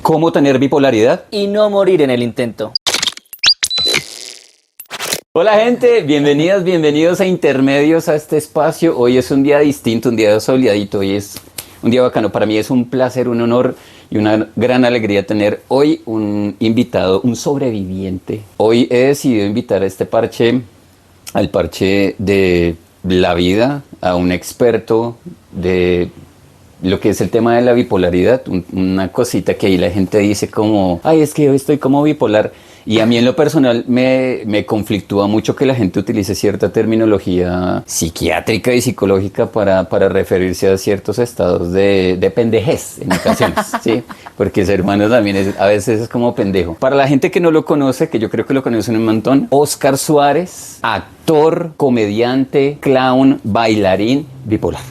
¿Cómo tener bipolaridad? Y no morir en el intento. Hola gente, bienvenidas, bienvenidos a Intermedios, a este espacio. Hoy es un día distinto, un día soleadito, hoy es un día bacano. Para mí es un placer, un honor y una gran alegría tener hoy un invitado, un sobreviviente. Hoy he decidido invitar a este parche, al parche de la vida, a un experto de lo que es el tema de la bipolaridad, una cosita que ahí la gente dice como, ay, es que yo estoy como bipolar. Y a mí en lo personal me conflictúa mucho que la gente utilice cierta terminología psiquiátrica y psicológica para referirse a ciertos estados de pendejez en ocasiones, ¿sí? Porque ser humano también a veces es como pendejo. Para la gente que no lo conoce, que yo creo que lo conocen un montón, Óscar Suárez, actor, comediante, clown, bailarín, bipolar.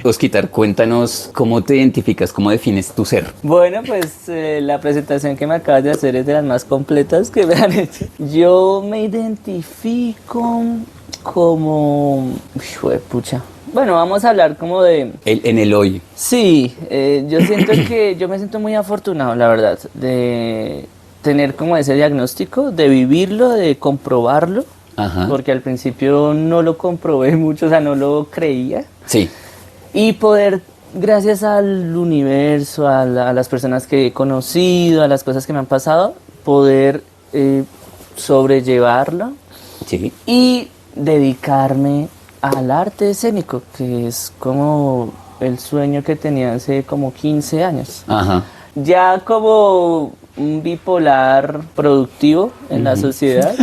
Osquitar, cuéntanos cómo te identificas, cómo defines tu ser. Bueno, pues la presentación que me acabas de hacer es de las más completas que me han hecho. Yo me identifico como... Hijo de pucha. Bueno, vamos a hablar como de... En el hoy. Sí, yo siento que yo me siento muy afortunado, la verdad, de tener como ese diagnóstico, de vivirlo, de comprobarlo. Ajá. Porque al principio no lo comprobé mucho, o sea, no lo creía. Sí. Y poder, gracias al universo, a las personas que he conocido, a las cosas que me han pasado, poder sobrellevarlo Sí. y dedicarme al arte escénico, que es como el sueño que tenía hace como 15 años. Ajá. Ya como un bipolar productivo en la sociedad.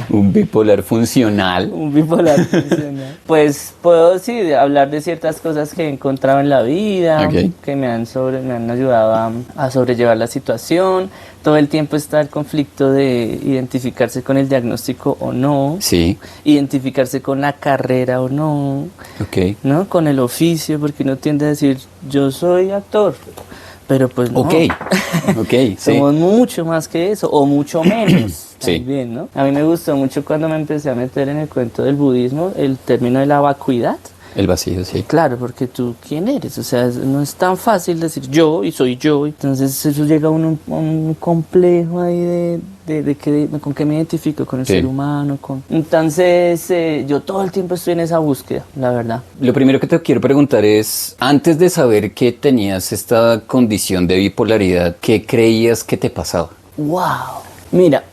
Un bipolar funcional. Un bipolar funcional. Pues puedo sí hablar de ciertas cosas que he encontrado en la vida, Okay. que me han ayudado a sobrellevar la situación. Todo el tiempo está el conflicto de identificarse con el diagnóstico o no. Sí. Identificarse con la carrera o no. Ok. ¿No? Con el oficio, porque uno tiende a decir, yo soy actor. Pero pues no. Ok. Ok. Sí. Somos mucho más que eso, o mucho menos. Sí. También, ¿no? A mí me gustó mucho cuando me empecé a meter en el cuento del budismo el término de la vacuidad. El vacío, sí. Claro, porque tú, ¿quién eres? O sea, no es tan fácil decir yo y soy yo. Entonces eso llega a un complejo ahí con qué me identifico, con el Sí. ser humano. Entonces yo todo el tiempo estoy en esa búsqueda, la verdad. Lo primero que te quiero preguntar es, antes de saber que tenías esta condición de bipolaridad, ¿qué creías que te pasaba? ¡Wow! Mira,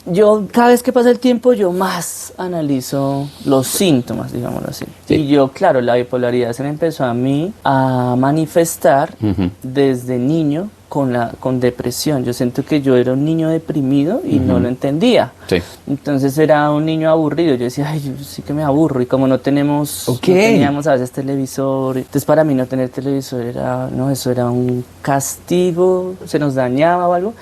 yo cada vez que pasa el tiempo yo más analizo los síntomas, digámoslo así. Sí. Y yo, claro, la bipolaridad se me empezó a mí a manifestar desde niño con depresión. Yo siento que yo era un niño deprimido y no lo entendía. Sí. Entonces era un niño aburrido. Yo decía, ay, yo sí que me aburro. Y como no teníamos a veces televisor, entonces para mí no tener televisor eso era un castigo, se nos dañaba o algo.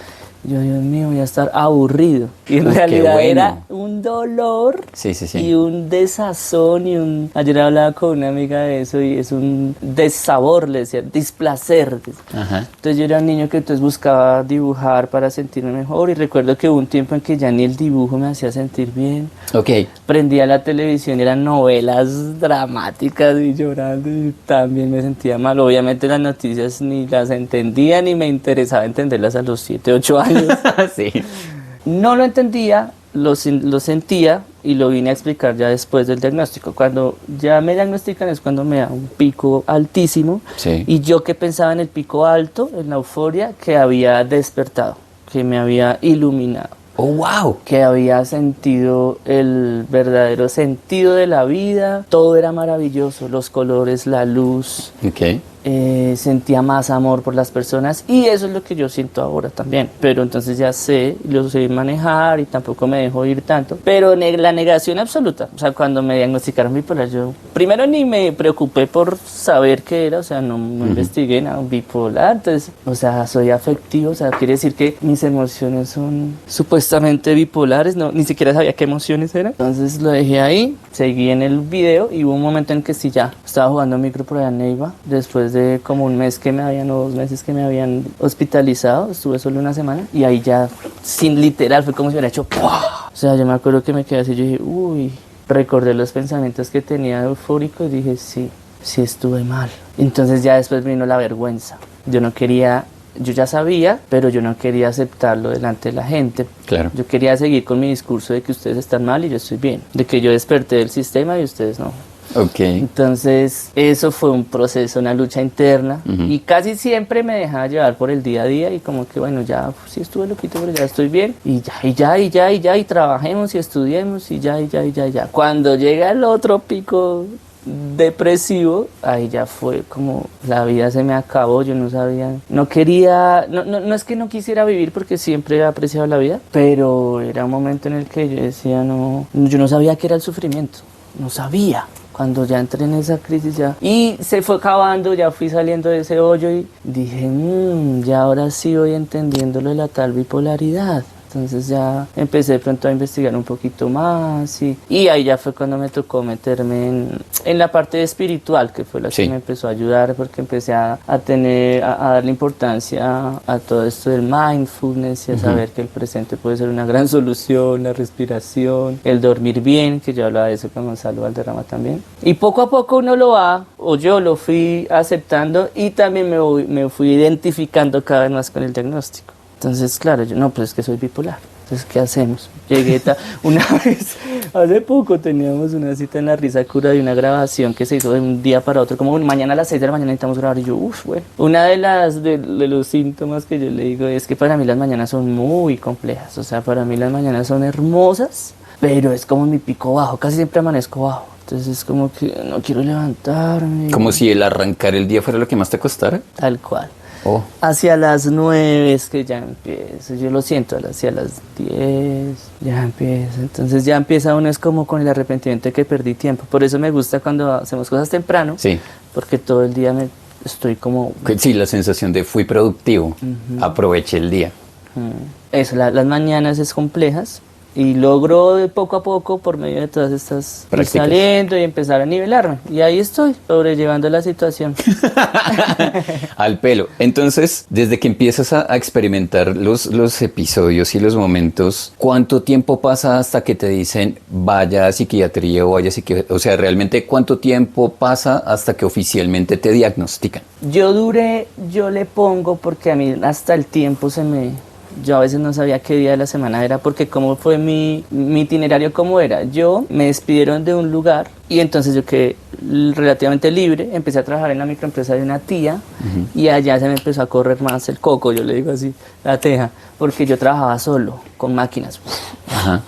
Yo, Dios mío, voy a estar aburrido. Y en realidad bueno. era un dolor Sí, sí, sí. y un desazón Ayer hablaba con una amiga de eso y es un dessabor, le decía, displacer. Ajá. Entonces yo era un niño que entonces buscaba dibujar para sentirme mejor y recuerdo que hubo un tiempo en que ya ni el dibujo me hacía sentir bien. Ok. Prendía la televisión, eran novelas dramáticas y llorando y también me sentía mal. Obviamente las noticias ni las entendía ni me interesaba entenderlas a los 7, 8 años. Sí. No lo entendía, lo sentía y lo vine a explicar ya después del diagnóstico. Cuando ya me diagnostican es cuando me da un pico altísimo. Sí. Y yo que pensaba en el pico alto, en la euforia, que había despertado, que me había iluminado. Oh, wow. Que había sentido el verdadero sentido de la vida. Todo era maravilloso, los colores, la luz. Ok. Sentía más amor por las personas y eso es lo que yo siento ahora también, pero entonces ya lo sé manejar y tampoco me dejo ir tanto, pero la negación absoluta, o sea, cuando me diagnosticaron bipolar, yo primero ni me preocupé por saber qué era, o sea, no investigué nada, bipolar, entonces, o sea, soy afectivo, o sea, quiere decir que mis emociones son supuestamente bipolares, no, ni siquiera sabía qué emociones eran, entonces lo dejé ahí, seguí en el video y hubo un momento en que sí ya estaba jugando micro por allá en Neiva, después de como un mes que me habían, o 2 meses que me habían hospitalizado, estuve solo una semana y ahí ya, sin literal, fue como si hubiera hecho ¡pua! O sea, yo me acuerdo que me quedé así, yo dije, uy, recordé los pensamientos que tenía eufórico y dije, sí estuve mal. Entonces ya después vino la vergüenza. Yo no quería yo ya sabía, pero yo no quería aceptarlo delante de la gente. Claro. Yo quería seguir con mi discurso de que ustedes están mal y yo estoy bien, de que yo desperté del sistema y ustedes no. Ok. Entonces eso fue un proceso, una lucha interna, y casi siempre me dejaba llevar por el día a día y como que bueno, ya sí estuve loquito pero ya estoy bien y trabajemos y estudiemos y ya. Cuando llega el otro pico depresivo, ahí ya fue como la vida se me acabó, yo no sabía, no quería, no es que no quisiera vivir porque siempre he apreciado la vida, pero era un momento en el que yo decía yo no sabía qué era el sufrimiento, no sabía. Cuando ya entré en esa crisis ya, y se fue acabando, ya fui saliendo de ese hoyo y dije, ya ahora sí voy entendiendo lo de la tal bipolaridad. Entonces ya empecé de pronto a investigar un poquito más y ahí ya fue cuando me tocó meterme en la parte espiritual, que fue la que me empezó a ayudar porque empecé a darle importancia a todo esto del mindfulness y a saber que el presente puede ser una gran solución, la respiración, el dormir bien, que yo hablaba de eso con Gonzalo Valderrama también. Y poco a poco uno lo va, o yo lo fui aceptando y también me fui identificando cada vez más con el diagnóstico. Entonces, claro, pues es que soy bipolar. Entonces, ¿qué hacemos? Llegué una vez, hace poco teníamos una cita en la Risa Cura de una grabación que se hizo de un día para otro, como mañana a las 6 de la mañana necesitamos grabar, y yo, bueno. Una de los síntomas que yo le digo es que para mí las mañanas son muy complejas, o sea, para mí las mañanas son hermosas, pero es como mi pico bajo, casi siempre amanezco bajo. Entonces es como que no quiero levantarme. Como si el arrancar el día fuera lo que más te costara. Tal cual. Oh. Hacia las 9 es que ya empiezo, yo lo siento, hacia las 10 ya empiezo, entonces ya empieza uno es como con el arrepentimiento de que perdí tiempo, por eso me gusta cuando hacemos cosas temprano, porque todo el día estoy como... Sí, la sensación de fui productivo, aproveché el día. Eso, las mañanas es complejas. Y logro de poco a poco, por medio de todas estas, ir saliendo y empezar a nivelarme. Y ahí estoy, sobrellevando la situación. Al pelo. Entonces, desde que empiezas a experimentar los episodios y los momentos, ¿cuánto tiempo pasa hasta que te dicen vaya a psiquiatría o vaya a psiquiatría? O sea, realmente, ¿cuánto tiempo pasa hasta que oficialmente te diagnostican? Yo le pongo, porque a mí hasta el tiempo yo a veces no sabía qué día de la semana era porque cómo fue mi itinerario, cómo era. Yo me despidieron de un lugar y entonces yo quedé relativamente libre, empecé a trabajar en la microempresa de una tía y allá se me empezó a correr más el coco, yo le digo así, la teja, porque yo trabajaba solo, con máquinas. Ajá.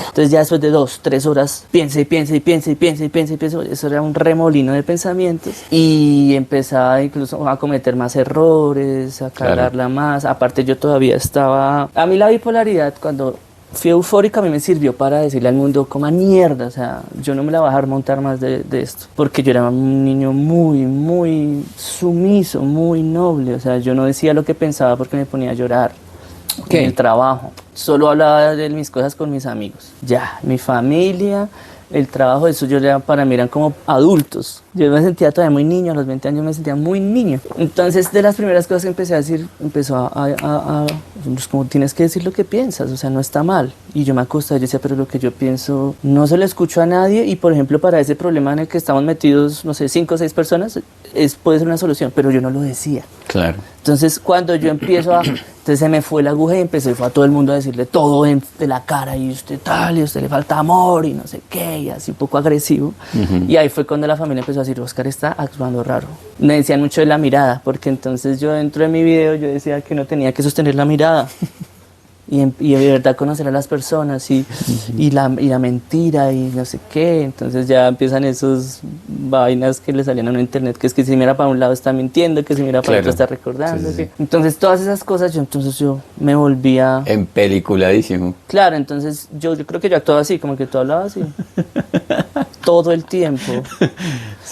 Entonces ya después de 2-3 horas piensa, eso era un remolino de pensamientos y empezaba incluso a cometer más errores, a cagarla más. Aparte yo todavía estaba... A mí la bipolaridad cuando fui eufórica a mí me sirvió para decirle al mundo coma mierda, o sea, yo no me la voy a dejar montar más de esto, porque yo era un niño muy sumiso, muy noble, o sea, yo no decía lo que pensaba porque me ponía a llorar. En el trabajo, solo hablaba de mis cosas con mis amigos, ya, mi familia, el trabajo, eso para mí eran como adultos. Yo me sentía todavía muy niño, a los 20 años me sentía muy niño. Entonces, de las primeras cosas que empecé a decir, pues como tienes que decir lo que piensas, o sea, no está mal. Y yo me acostaba y decía, pero lo que yo pienso no se lo escucho a nadie. Y, por ejemplo, para ese problema en el que estamos metidos, no sé, 5 o 6 personas, puede ser una solución, pero yo no lo decía. Claro. Entonces, cuando yo empiezo entonces se me fue la aguja y fue a todo el mundo a decirle todo de la cara, y usted tal, y a usted le falta amor, y no sé qué, y así un poco agresivo. Y ahí fue cuando la familia empezó a decir, Oscar está actuando raro. Me decían mucho de la mirada, porque entonces yo dentro de mi video yo decía que no tenía que sostener la mirada. Y de verdad conocer a las personas y la mentira y no sé qué. Entonces ya empiezan esos vainas que le salían a uno en internet, que es que si mira para un lado está mintiendo, que si mira para otro está recordando. Sí. Entonces todas esas cosas yo me volvía... En peliculadísimo. Claro, entonces yo creo que yo actuaba así, como que tú hablabas así. Todo el tiempo.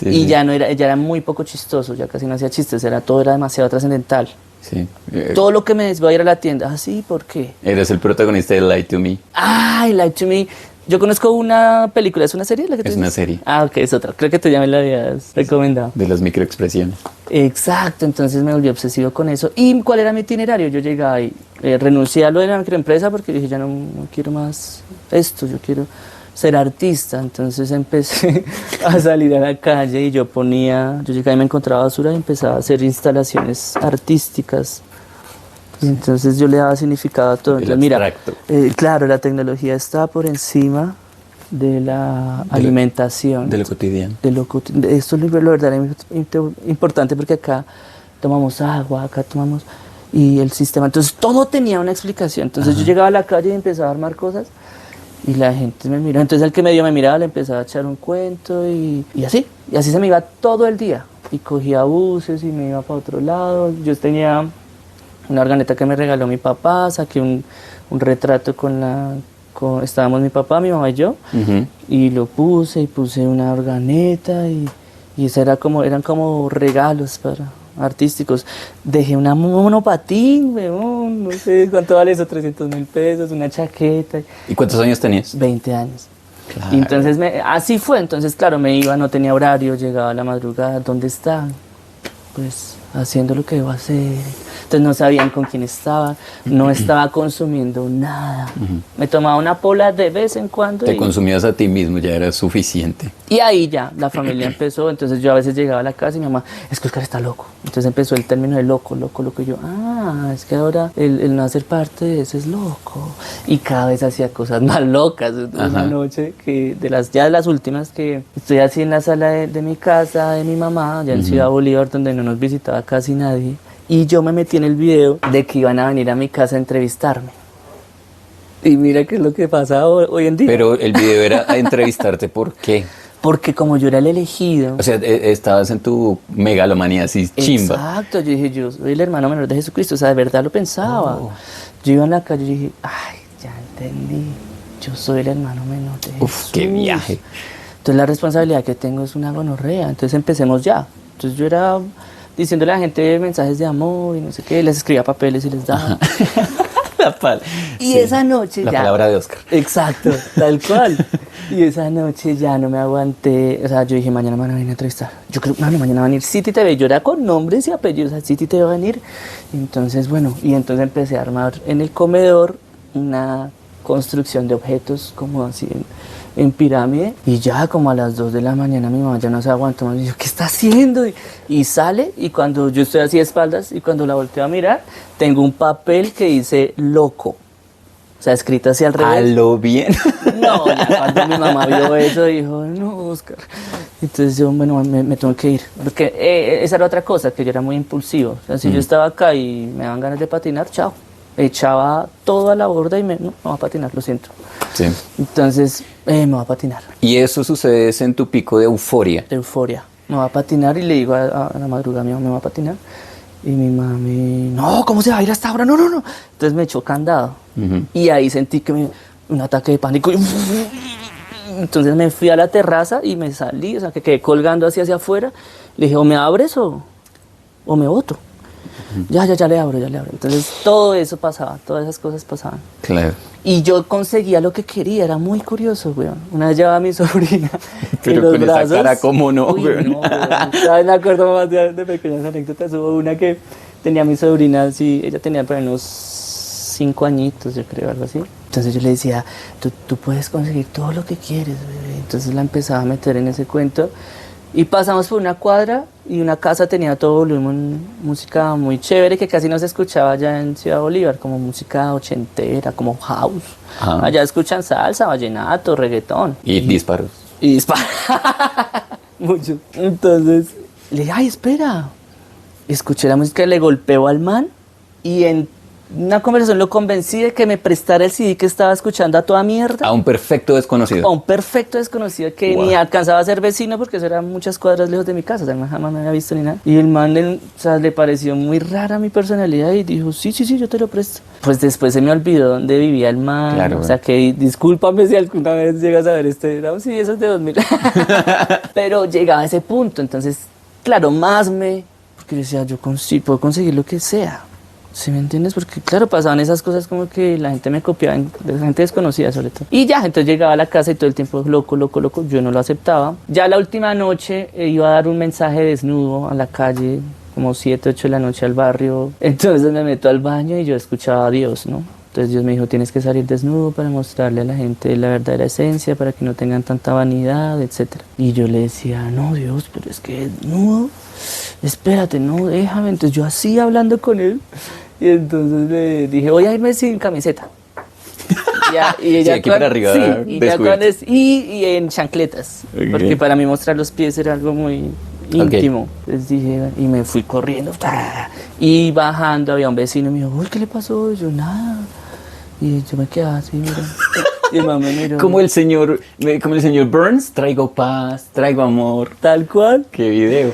Y ya era muy poco chistoso, ya casi no hacía chistes, todo era demasiado trascendental. Sí. Todo lo que me decía, voy a ir a la tienda. Ah, sí, ¿por qué? Eres el protagonista de Lie to Me. Ah, Lie to Me. Yo conozco una película, ¿es una serie? Es una serie. Ah, ok, es otra. Creo que tú ya me la habías recomendado. De las microexpresiones. Exacto, entonces me volví obsesivo con eso. ¿Y cuál era mi itinerario? Yo llegaba y renuncié a lo de la microempresa porque dije, ya no quiero más esto, yo quiero ser artista. Entonces empecé a salir a la calle y yo llegaba y me encontraba basura y empezaba a hacer instalaciones artísticas Y entonces yo le daba significado a todo. El Entonces, mira, abstracto. claro, la tecnología está por encima de la alimentación. De lo cotidiano. Esto es lo verdaderamente importante porque acá tomamos agua, acá tomamos... Y el sistema, entonces todo tenía una explicación. Entonces yo llegaba a la calle y empezaba a armar cosas y la gente me miraba. Entonces el que medio me miraba le empezaba a echar un cuento y así se me iba todo el día. Y cogía buses y me iba para otro lado. Yo tenía una organeta que me regaló mi papá, saqué un retrato estábamos mi papá, mi mamá y yo, y lo puse una organeta y eran como regalos artísticos. Dejé una monopatín, weón, no sé cuánto vale eso, 300.000 pesos, una chaqueta. ¿Y cuántos años tenías? 20 años. Claro. Y entonces así fue, entonces claro, me iba, no tenía horario, llegaba a la madrugada, ¿dónde está? Pues haciendo lo que debo hacer. Entonces no sabían con quién estaba, no estaba consumiendo nada. Me tomaba una pola de vez en cuando. Te consumías a ti mismo, ya era suficiente. Y ahí ya la familia empezó, entonces yo a veces llegaba a la casa y mi mamá, es que Oscar está loco. Entonces empezó el término de loco, y yo, es que ahora el no hacer parte de eso es loco. Y cada vez hacía cosas más locas. Una noche, de las últimas, que estoy así en la sala de mi casa, de mi mamá, ya en Ciudad Bolívar, donde no nos visitaba casi nadie. Y yo me metí en el video de que iban a venir a mi casa a entrevistarme. Y mira qué es lo que pasa hoy en día. Pero el video era a entrevistarte, ¿por qué? Porque como yo era el elegido... O sea, estabas en tu megalomanía así, chimba. Exacto, yo dije, yo soy el hermano menor de Jesucristo, o sea, de verdad lo pensaba. Yo iba en la calle y dije, ya entendí, yo soy el hermano menor de Jesús. Uf, qué viaje. Entonces la responsabilidad que tengo es una gonorrea, entonces empecemos ya. Entonces yo era diciéndole a la gente mensajes de amor y no sé qué, les escribía papeles y les daba. Y esa noche la ya... La palabra de Oscar. Exacto, tal cual. Y esa noche ya no me aguanté, o sea, yo dije, mañana me van a venir a entrevistar. Yo creo, mañana va a venir City TV. Yo era con nombres y apellidos, o sea, City TV va a venir. Entonces, entonces empecé a armar en el comedor una construcción de objetos como así en pirámide. Y ya como a las 2 de la mañana mi mamá ya no se aguantó más. Y yo, ¿qué está haciendo? Y sale, y cuando yo estoy así de espaldas, y cuando la volteo a mirar, tengo un papel que dice loco. O sea, escrito así al revés. A lo bien. No, ya cuando mi mamá vio eso, dijo, no, Oscar. Entonces yo, me tengo que ir. Porque esa era otra cosa, que yo era muy impulsivo. O sea, si yo estaba acá y me daban ganas de patinar, chao. Echaba todo a la borda y no va a patinar, lo siento. Sí. Entonces, me va a patinar. Y eso sucede en tu pico de euforia. De euforia. Me va a patinar y le digo a la madrugada, mi mamá me va a patinar. Y mi mami, no, ¿cómo se va a ir hasta ahora? No. Entonces me echó candado. Y ahí sentí que un ataque de pánico. Entonces me fui a la terraza y me salí, o sea, que quedé colgando hacia afuera. Le dije, o me abres o me boto. Ya le abro. Entonces todo eso pasaba, todas esas cosas pasaban. Claro. Y yo conseguía lo que quería, era muy curioso, weón. Una vez llevaba a mi sobrina pero en los con brazos. esa cara, ¿cómo no, weón? No, weón. ¿Sabes? Me acuerdo más de pequeñas anécdotas. Hubo una que tenía a mi sobrina, así, ella tenía por unos 5 añitos, yo creo, algo así. Entonces yo le decía, tú puedes conseguir todo lo que quieres, bebé. Entonces la empezaba a meter en ese cuento. Y pasamos por una cuadra y una casa tenía todo volumen, música muy chévere que casi no se escuchaba allá en Ciudad Bolívar, como música ochentera, como house. Ajá. Allá escuchan salsa, vallenato, reggaetón. Y disparos. Y disparos. Mucho. Entonces le dije, espera. Escuché la música, le golpeó al man y en una conversación lo convencí de que me prestara el CD que estaba escuchando a toda mierda. A un perfecto desconocido. A un perfecto desconocido que ni alcanzaba a ser vecino porque eso era muchas cuadras lejos de mi casa, o sea, jamás me había visto ni nada. Y el man le pareció muy rara mi personalidad y dijo, sí, yo te lo presto. Pues después se me olvidó dónde vivía el man, claro, o sea, que discúlpame si alguna vez llegas a ver no, sí, eso es de 2000. Pero llegaba a ese punto, entonces, claro, porque yo decía, puedo conseguir lo que sea. ¿Sí me entiendes? Porque claro, pasaban esas cosas como que la gente me copiaba, la gente desconocida sobre todo. Y ya, entonces llegaba a la casa y todo el tiempo loco, yo no lo aceptaba. Ya la última noche iba a dar un mensaje desnudo a la calle, como 7, 8 de la noche al barrio. Entonces me meto al baño y yo escuchaba a Dios, ¿no? Entonces Dios me dijo, tienes que salir desnudo para mostrarle a la gente la verdadera esencia, para que no tengan tanta vanidad, etc. Y yo le decía, no Dios, pero es que desnudo, espérate, no, déjame. Entonces yo así hablando con él Y entonces le dije, voy a irme sin camiseta. Y ella Sí, aquí para arriba, y, ya descubierto. y en chancletas. Ok. Porque para mí mostrar los pies era algo muy íntimo. Entonces dije, y me fui corriendo. Y bajando había un vecino y me dijo, uy, ¿qué le pasó? Y yo, nada. Y yo me quedaba así, mira. Y el man me miró. Como el señor Burns, traigo paz, traigo amor. Tal cual. Qué video.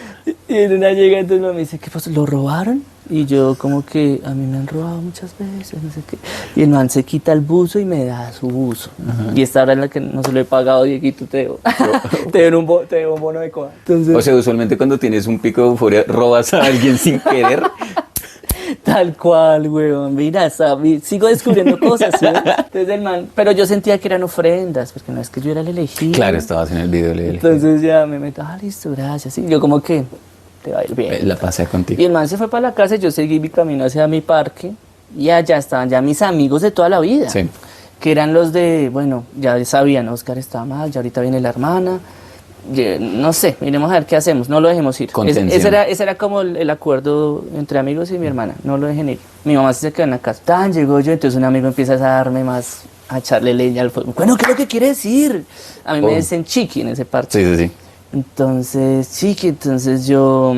Y en una llega, entonces me dice, ¿qué pasó? ¿Lo robaron? Y yo como que a mí me han robado muchas veces, no sé qué. Y el man se quita el buzo y me da su buzo. Y esta hora en la que no se lo he pagado, Dieguito, te debo. Te debo un bono de coa. Entonces, O sea, usualmente cuando tienes un pico de euforia, robas a alguien sin querer. tal cual, weón. Mira, sigo descubriendo cosas, ¿sí? Entonces el man, pero yo sentía que eran ofrendas, porque no es que yo era el elegido. Claro, estabas en el video. Entonces ya me meto, listo, gracias. Sí, yo como que te va a ir bien. La pasé contigo. Y el man se fue para la casa y yo seguí mi camino hacia mi parque y allá estaban ya mis amigos de toda la vida. Sí. Que eran los de, bueno, ya sabían, Oscar está mal, ya ahorita viene la hermana. No sé, miremos a ver qué hacemos, no lo dejemos ir. Contención. Ese era como el acuerdo entre amigos y mi hermana, no lo dejen ir. Mi mamá sí se quedó en la casa. Tan llegó yo, entonces un amigo empieza a darme más, a echarle leña al fuego. Bueno, ¿qué es lo que quiere decir? A mí me dicen chiqui en ese parche. Sí, sí, sí. Entonces, sí, que entonces yo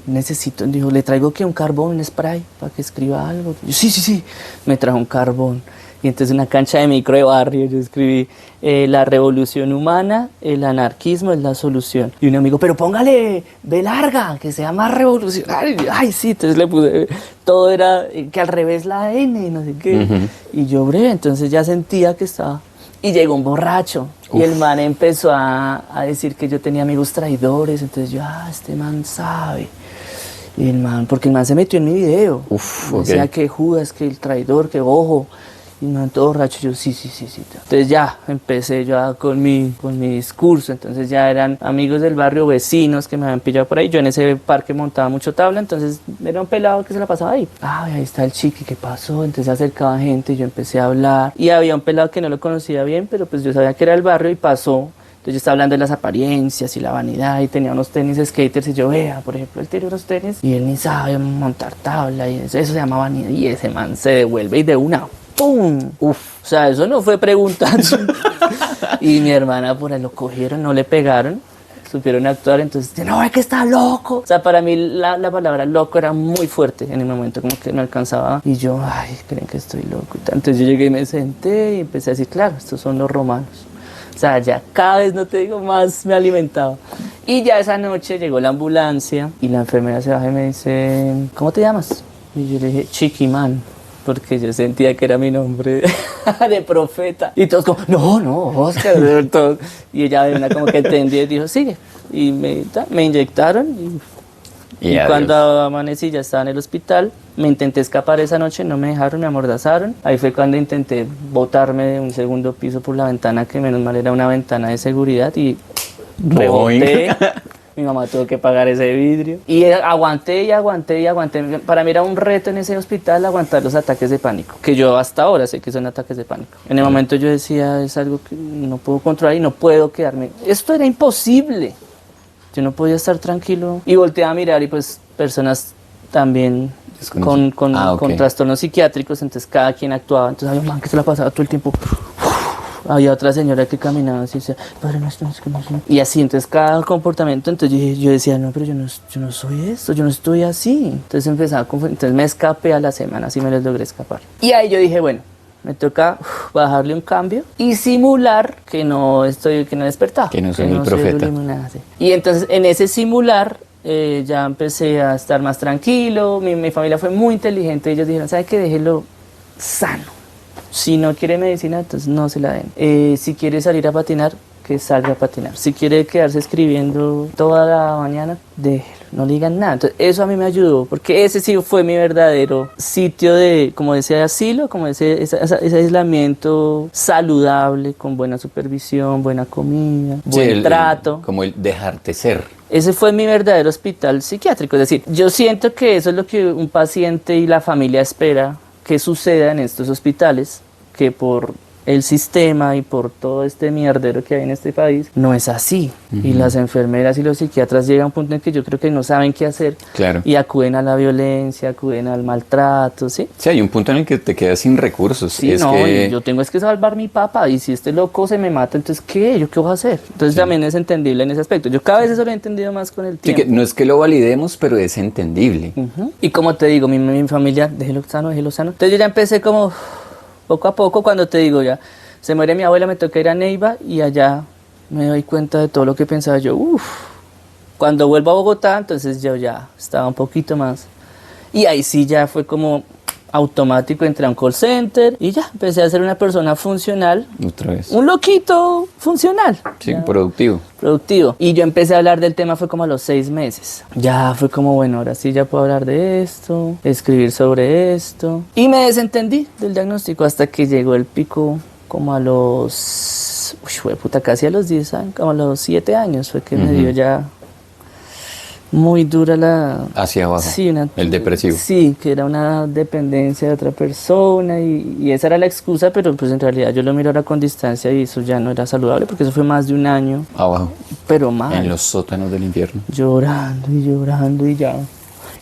necesito, dijo, le traigo que un carbón, un spray, para que escriba algo. Yo, sí, me trajo un carbón. Y entonces una cancha de micro de barrio, yo escribí, la revolución humana, el anarquismo es la solución. Y un amigo, pero póngale B larga, que sea más revolucionario. Ay, sí, entonces le puse, todo era, que al revés la N, no sé qué. Y yo, breve, entonces ya sentía que estaba... Y llegó un borracho. Y el man empezó a decir que yo tenía amigos traidores. Entonces yo, este man sabe. Y el man, porque el man se metió en mi video. Decía que Judas, que el traidor, que ojo. Y el man todo borracho. Yo, sí. Entonces ya empecé yo con mi discurso. Entonces ya eran amigos del barrio, vecinos que me habían pillado por ahí. Yo en ese parque montaba mucho tabla. Entonces era un pelado que se la pasaba ahí. Ahí está el chiqui, ¿qué pasó? Entonces se acercaba gente y yo empecé a hablar. Y había un pelado que no lo conocía bien, pero pues yo sabía que era el barrio y pasó. Entonces yo estaba hablando de las apariencias y la vanidad y tenía unos tenis skaters y yo, vea, por ejemplo, él tiene unos tenis y él ni sabe montar tabla y eso se llama vanidad. Y ese man se devuelve y de una, ¡pum! O sea, eso no fue preguntando. Y mi hermana por ahí lo cogieron, no le pegaron, supieron actuar, entonces, no, es que está loco. O sea, para mí la palabra loco era muy fuerte en el momento, como que me alcanzaba. Y yo, creen que estoy loco. Entonces yo llegué y me senté y empecé a decir, claro, estos son los romanos. O sea, ya cada vez, no te digo, más me alimentaba. Y ya esa noche llegó la ambulancia y la enfermera se baja y me dice, ¿cómo te llamas? Y yo le dije, Chiquimán, porque yo sentía que era mi nombre de profeta. Y todos como, no, Oscar. Todos. Y ella de una como que entendió y dijo, sigue. Y me inyectaron y cuando amanecí ya estaba en el hospital. Me intenté escapar esa noche, no me dejaron, me amordazaron. Ahí fue cuando intenté botarme de un segundo piso por la ventana, que menos mal era una ventana de seguridad, y reboté. Mi mamá tuvo que pagar ese vidrio. Y aguanté. Para mí era un reto en ese hospital aguantar los ataques de pánico, que yo hasta ahora sé que son ataques de pánico. En el momento yo decía, es algo que no puedo controlar y no puedo quedarme. Esto era imposible. Yo no podía estar tranquilo. Y volteé a mirar y pues personas también con trastornos psiquiátricos, entonces cada quien actuaba. Entonces había un man que se la pasaba todo el tiempo. Había otra señora que caminaba así, decía, Padre nuestro, y así, entonces cada comportamiento, entonces yo decía, no, pero yo no soy esto, yo no estoy así. Entonces empezaba a confundir, entonces me escapé a la semana, así me les logré escapar. Y ahí yo dije, bueno, me toca bajarle un cambio y simular que no despertaba. Que no soy el profeta. Y entonces en ese simular ya empecé a estar más tranquilo, mi familia fue muy inteligente, ellos dijeron, ¿sabe qué? Déjelo sano. Si no quiere medicina, entonces no se la den. Si quiere salir a patinar, que salga a patinar. Si quiere quedarse escribiendo toda la mañana, déjelo, no le digan nada. Entonces eso a mí me ayudó, porque ese sí fue mi verdadero sitio como ese asilo, como ese aislamiento saludable, con buena supervisión, buena comida, buen trato. Como el dejarte ser. Ese fue mi verdadero hospital psiquiátrico. Es decir, yo siento que eso es lo que un paciente y la familia espera que suceda en estos hospitales, que por el sistema y por todo este mierdero que hay en este país, no es así. Y las enfermeras y los psiquiatras llegan a un punto en que yo creo que no saben qué hacer. Claro. Y acuden a la violencia, acuden al maltrato, ¿sí? Sí, hay un punto en el que te quedas sin recursos. Sí, es no, que... y yo tengo es que salvar mi papá, y si este loco se me mata, entonces ¿qué? ¿Yo qué voy a hacer? Entonces también es entendible en ese aspecto. Yo cada vez eso lo he entendido más con el Sí, tiempo. que no es que lo validemos, pero es entendible. Y como te digo, mi familia, déjelo sano. Entonces yo ya empecé como poco a poco, cuando te digo ya, se muere mi abuela, me toca ir a Neiva y allá me doy cuenta de todo lo que pensaba yo. Cuando vuelvo a Bogotá, entonces yo ya estaba un poquito más. Y ahí sí ya fue como automático, entré a un call center y ya empecé a ser una persona funcional. Otra vez. Un loquito funcional. Sí, Ya. productivo. Y yo empecé a hablar del tema fue como a los 6 meses. Ya fue como, bueno, ahora sí ya puedo hablar de esto, escribir sobre esto. Y me desentendí del diagnóstico hasta que llegó el pico como a los... casi a los 10 años, como a los 7 años fue que me dio ya muy dura la... Hacia abajo. Sí, el depresivo. Sí, que era una dependencia de otra persona y esa era la excusa, pero pues en realidad yo lo miro ahora con distancia y eso ya no era saludable porque eso fue más de un año. Abajo. Pero mal. En los sótanos del infierno. Llorando y ya.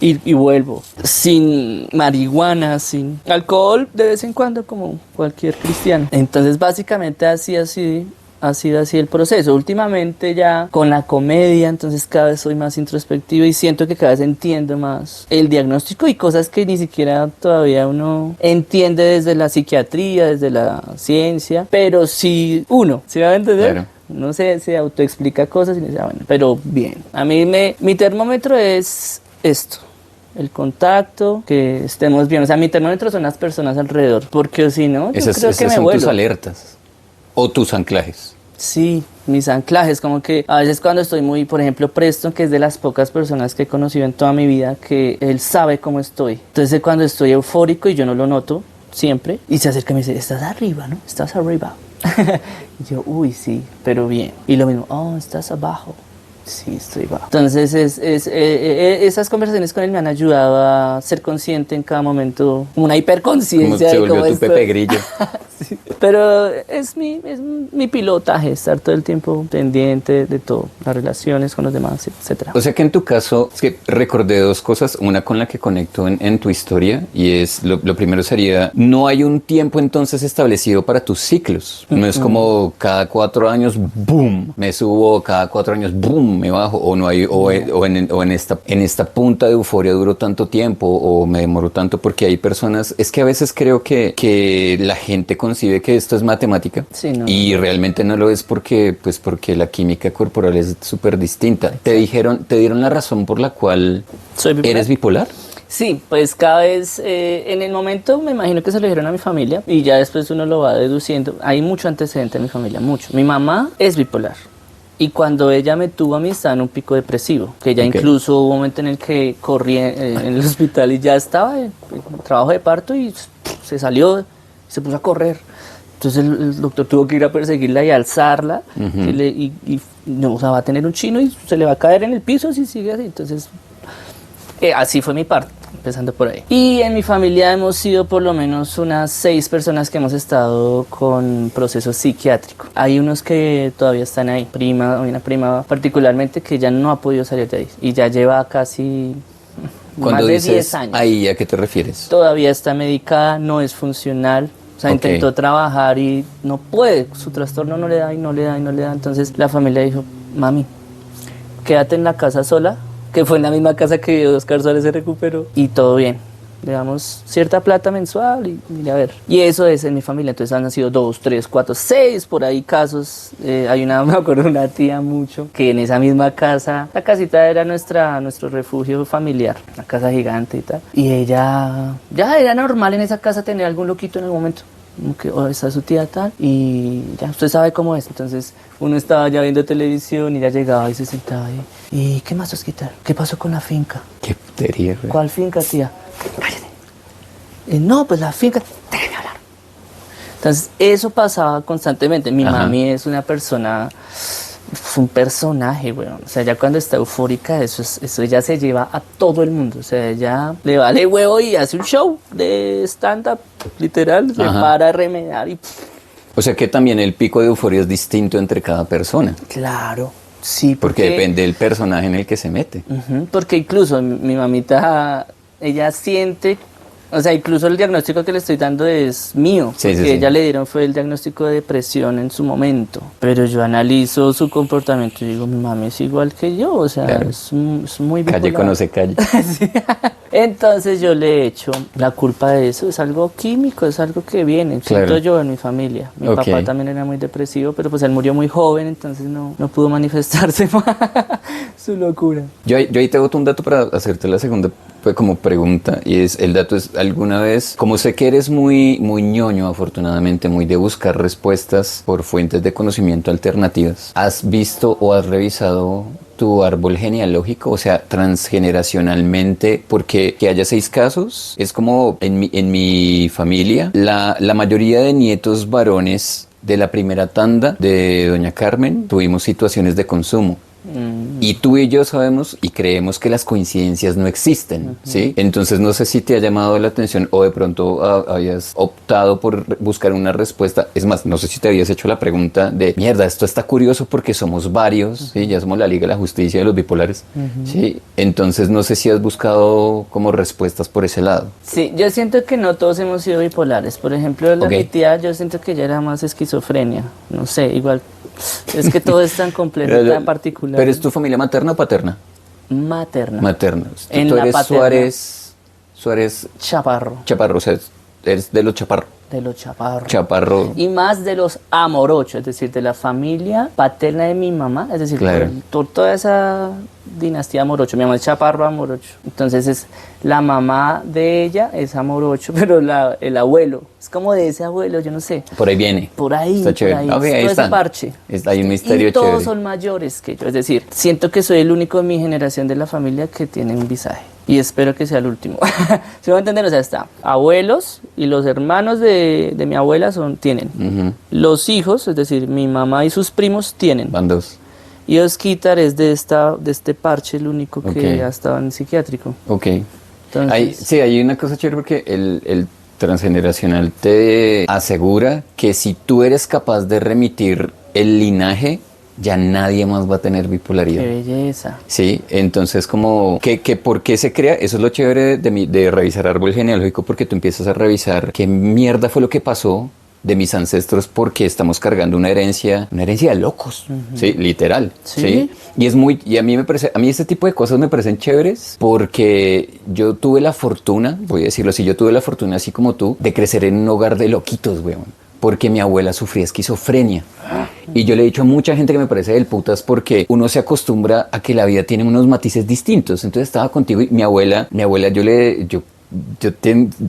Y vuelvo. Sin marihuana, sin alcohol de vez en cuando como cualquier cristiano. Entonces básicamente ha sido así el proceso. Últimamente ya con la comedia, entonces cada vez soy más introspectivo y siento que cada vez entiendo más el diagnóstico y cosas que ni siquiera todavía uno entiende desde la psiquiatría, desde la ciencia, pero sí uno, ¿sí me va a entender? Claro. No sé, se autoexplica cosas y dice, bueno, pero bien. A mí mi termómetro es esto. El contacto, que estemos bien. O sea, mi termómetro son las personas alrededor, porque si no, yo creo que Esas me son vuelvo. tus alertas. O tus anclajes. Sí, mis anclajes, como que a veces cuando estoy muy, por ejemplo, Preston, que es de las pocas personas que he conocido en toda mi vida, que él sabe cómo estoy. Entonces cuando estoy eufórico y yo no lo noto siempre, y se acerca y me dice, estás arriba, ¿no? Estás arriba. Y yo, uy, sí, pero bien. Y lo mismo, oh, estás abajo. Sí, estoy bajo. Entonces esas conversaciones con él me han ayudado a ser consciente en cada momento, una hiperconciencia. Como se de volvió cómo tu estoy. Pepe Grillo. Sí. Pero es mi pilotaje, estar todo el tiempo pendiente de todo, las relaciones con los demás, etcétera. O sea que en tu caso, es que recordé dos cosas, una con la que conecto en tu historia, y es, lo primero sería, no hay un tiempo entonces establecido para tus ciclos. No es como cada 4 años, boom, me subo, cada 4 años, boom, me bajo, o no hay, o en esta punta de euforia duro tanto tiempo, o me demoro tanto, porque hay personas, es que a veces creo que la gente concibe que esto es matemática, Sí, no, y realmente no lo es porque la química corporal es súper distinta. ¿Te dieron la razón por la cual ¿Soy bipolar? eres bipolar? Sí, pues cada vez, en el momento me imagino que se lo dijeron a mi familia y ya después uno lo va deduciendo. Hay mucho antecedente en mi familia, mucho. Mi mamá es bipolar y cuando ella me tuvo a mí estaba en un pico depresivo, que ella incluso hubo un momento en el que corrí en el hospital y ya estaba en trabajo de parto y se salió, se puso a correr. Entonces el doctor tuvo que ir a perseguirla y alzarla y no, o sea, va a tener un chino y se le va a caer en el piso si sigue así. Entonces así fue mi parte, empezando por ahí. Y en mi familia hemos sido por lo menos unas 6 personas que hemos estado con proceso psiquiátrico. Hay unos que todavía están ahí. Hay una prima particularmente que ya no ha podido salir de ahí y ya lleva casi más de 10 años. Ahí, ¿a qué te refieres? Todavía está medicada, no es funcional. O sea, intentó trabajar y no puede. Su trastorno no le da y no le da y no le da. Entonces la familia dijo, mami, quédate en la casa sola, que fue en la misma casa que Oscar Suárez se recuperó. Y todo bien. Le damos cierta plata mensual y mira a ver. Y eso es en mi familia. Entonces han nacido 2, 3, 4, 6 por ahí casos. Hay me acuerdo una tía mucho, que en esa misma casa, la casita era nuestro refugio familiar, una casa gigante y tal. Y ella, ya era normal en esa casa tener algún loquito en el momento. Como que está su tía tal y ya usted sabe cómo es. Entonces uno estaba ya viendo televisión y ya llegaba y se sentaba ahí. ¿Y qué más Osquitar? ¿Qué pasó con la finca? Qué putería, güey. ¿Cuál finca, tía? Cállate. No, pues la finca. Déjame hablar. Entonces eso pasaba constantemente. Mi mami es una persona, un personaje, weón. O sea, ya cuando está eufórica, eso ya se lleva a todo el mundo. O sea, ella le vale huevo y hace un show de stand-up, literal. Se para a remedar y O sea que también el pico de euforia es distinto entre cada persona, Claro, sí, porque depende del personaje en el que se mete. Ujú, porque incluso mi mamita, ella siente, o sea, incluso el diagnóstico que le estoy dando es mío, Sí, porque sí, sí. ella le dieron fue el diagnóstico de depresión en su momento, pero yo analizo su comportamiento y digo, mi mami es igual que yo, o sea, Claro. es muy Calle bipolar. conoce calle. Sí. Entonces yo le echo la culpa de eso, es algo químico, es algo que viene, Claro. siento yo en mi familia. Mi Ok. papá también era muy depresivo, pero pues él murió muy joven, entonces no pudo manifestarse más su locura. Yo ahí te boto un dato para hacerte la segunda pues, como pregunta, y es, el dato es, alguna vez, como sé que eres muy ñoño, afortunadamente, muy de buscar respuestas por fuentes de conocimiento alternativas, ¿has visto o has revisado tu árbol genealógico, o sea, transgeneracionalmente? Porque que haya 6 casos, es como en mi familia, la mayoría de nietos varones de la primera tanda de doña Carmen tuvimos situaciones de consumo. Y tú y yo sabemos y creemos que las coincidencias no existen, ¿sí? Entonces no sé si te ha llamado la atención o de pronto habías optado por buscar una respuesta. Es más, no sé si te habías hecho la pregunta de, mierda, esto está curioso porque somos varios, ¿sí? Ya somos la Liga de la Justicia de los Bipolares, ¿sí? Entonces no sé si has buscado como respuestas por ese lado. Sí, yo siento que no todos hemos sido bipolares. Por ejemplo, Ok. mi tía, yo siento que ella era más esquizofrenia. No sé, igual. Es que todo es tan complejo, tan particular. ¿Pero es tu familia materna o paterna? Materna. Materna. En Tú la eres paterna. Suárez Chaparro. Chaparro, o sea, eres de los Chaparro. De los chaparros. Chaparro. Y más de los amorochos, es decir, de la familia paterna de mi mamá, es decir, Claro. por toda esa dinastía amorocho. Mi mamá es chaparro amorocho. Entonces es la mamá de ella es amorocho, pero el abuelo es como de ese abuelo, yo no sé. Por ahí viene. Por ahí, Está chévere. por ahí, Ok, ahí todo está. ese parche. Hay un misterio y todos chévere. son mayores que yo, es decir, siento que soy el único de mi generación de la familia que tiene un visaje. Y espero que sea el último. ¿Se va a entender? O sea, está abuelos y los hermanos de mi abuela tienen. Ujú. Los hijos, es decir, mi mamá y sus primos tienen. Van 2. Y Osquitar es de este parche, el único que Ok. ha estado en psiquiátrico. Ok. Entonces, Sí, hay una cosa chévere porque el transgeneracional te asegura que si tú eres capaz de remitir el linaje, ya nadie más va a tener bipolaridad. qué belleza. Sí, entonces como que ¿por qué se crea? Eso es lo chévere de revisar árbol genealógico, porque tú empiezas a revisar qué mierda fue lo que pasó de mis ancestros, porque estamos cargando una herencia de locos, sí, literal, Sí. sí. Y a mí este tipo de cosas me parecen chéveres porque yo tuve la fortuna, voy a decirlo así, yo tuve la fortuna así como tú de crecer en un hogar de loquitos, weón. Porque mi abuela sufría esquizofrenia. Y yo le he dicho a mucha gente que me parece del putas porque uno se acostumbra a que la vida tiene unos matices distintos. Entonces estaba contigo y mi abuela,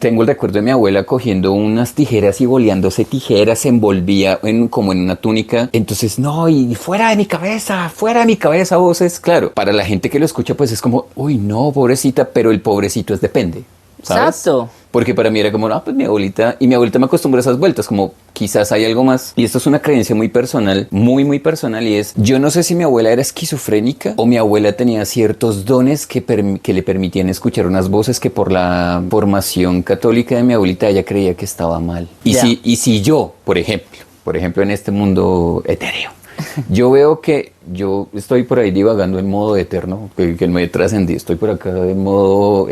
tengo el recuerdo de mi abuela cogiendo unas tijeras y boleándose tijeras, se envolvía como en una túnica. Entonces, no, y fuera de mi cabeza, voces. Claro, para la gente que lo escucha, pues es como, uy, no, pobrecita, pero el pobrecito es depende. ¿Sabes? Exacto. Porque para mí era como, no, pues mi abuelita me acostumbró a esas vueltas, como quizás hay algo más. Y esto es una creencia muy personal, muy personal, y es, yo no sé si mi abuela era esquizofrénica o mi abuela tenía ciertos dones que le permitían escuchar unas voces que por la formación católica de mi abuelita ella creía que estaba mal. Y Ya. si yo, por ejemplo, en este mundo etéreo, yo veo que yo estoy por ahí divagando en modo eterno, que me trascendí, estoy por acá en modo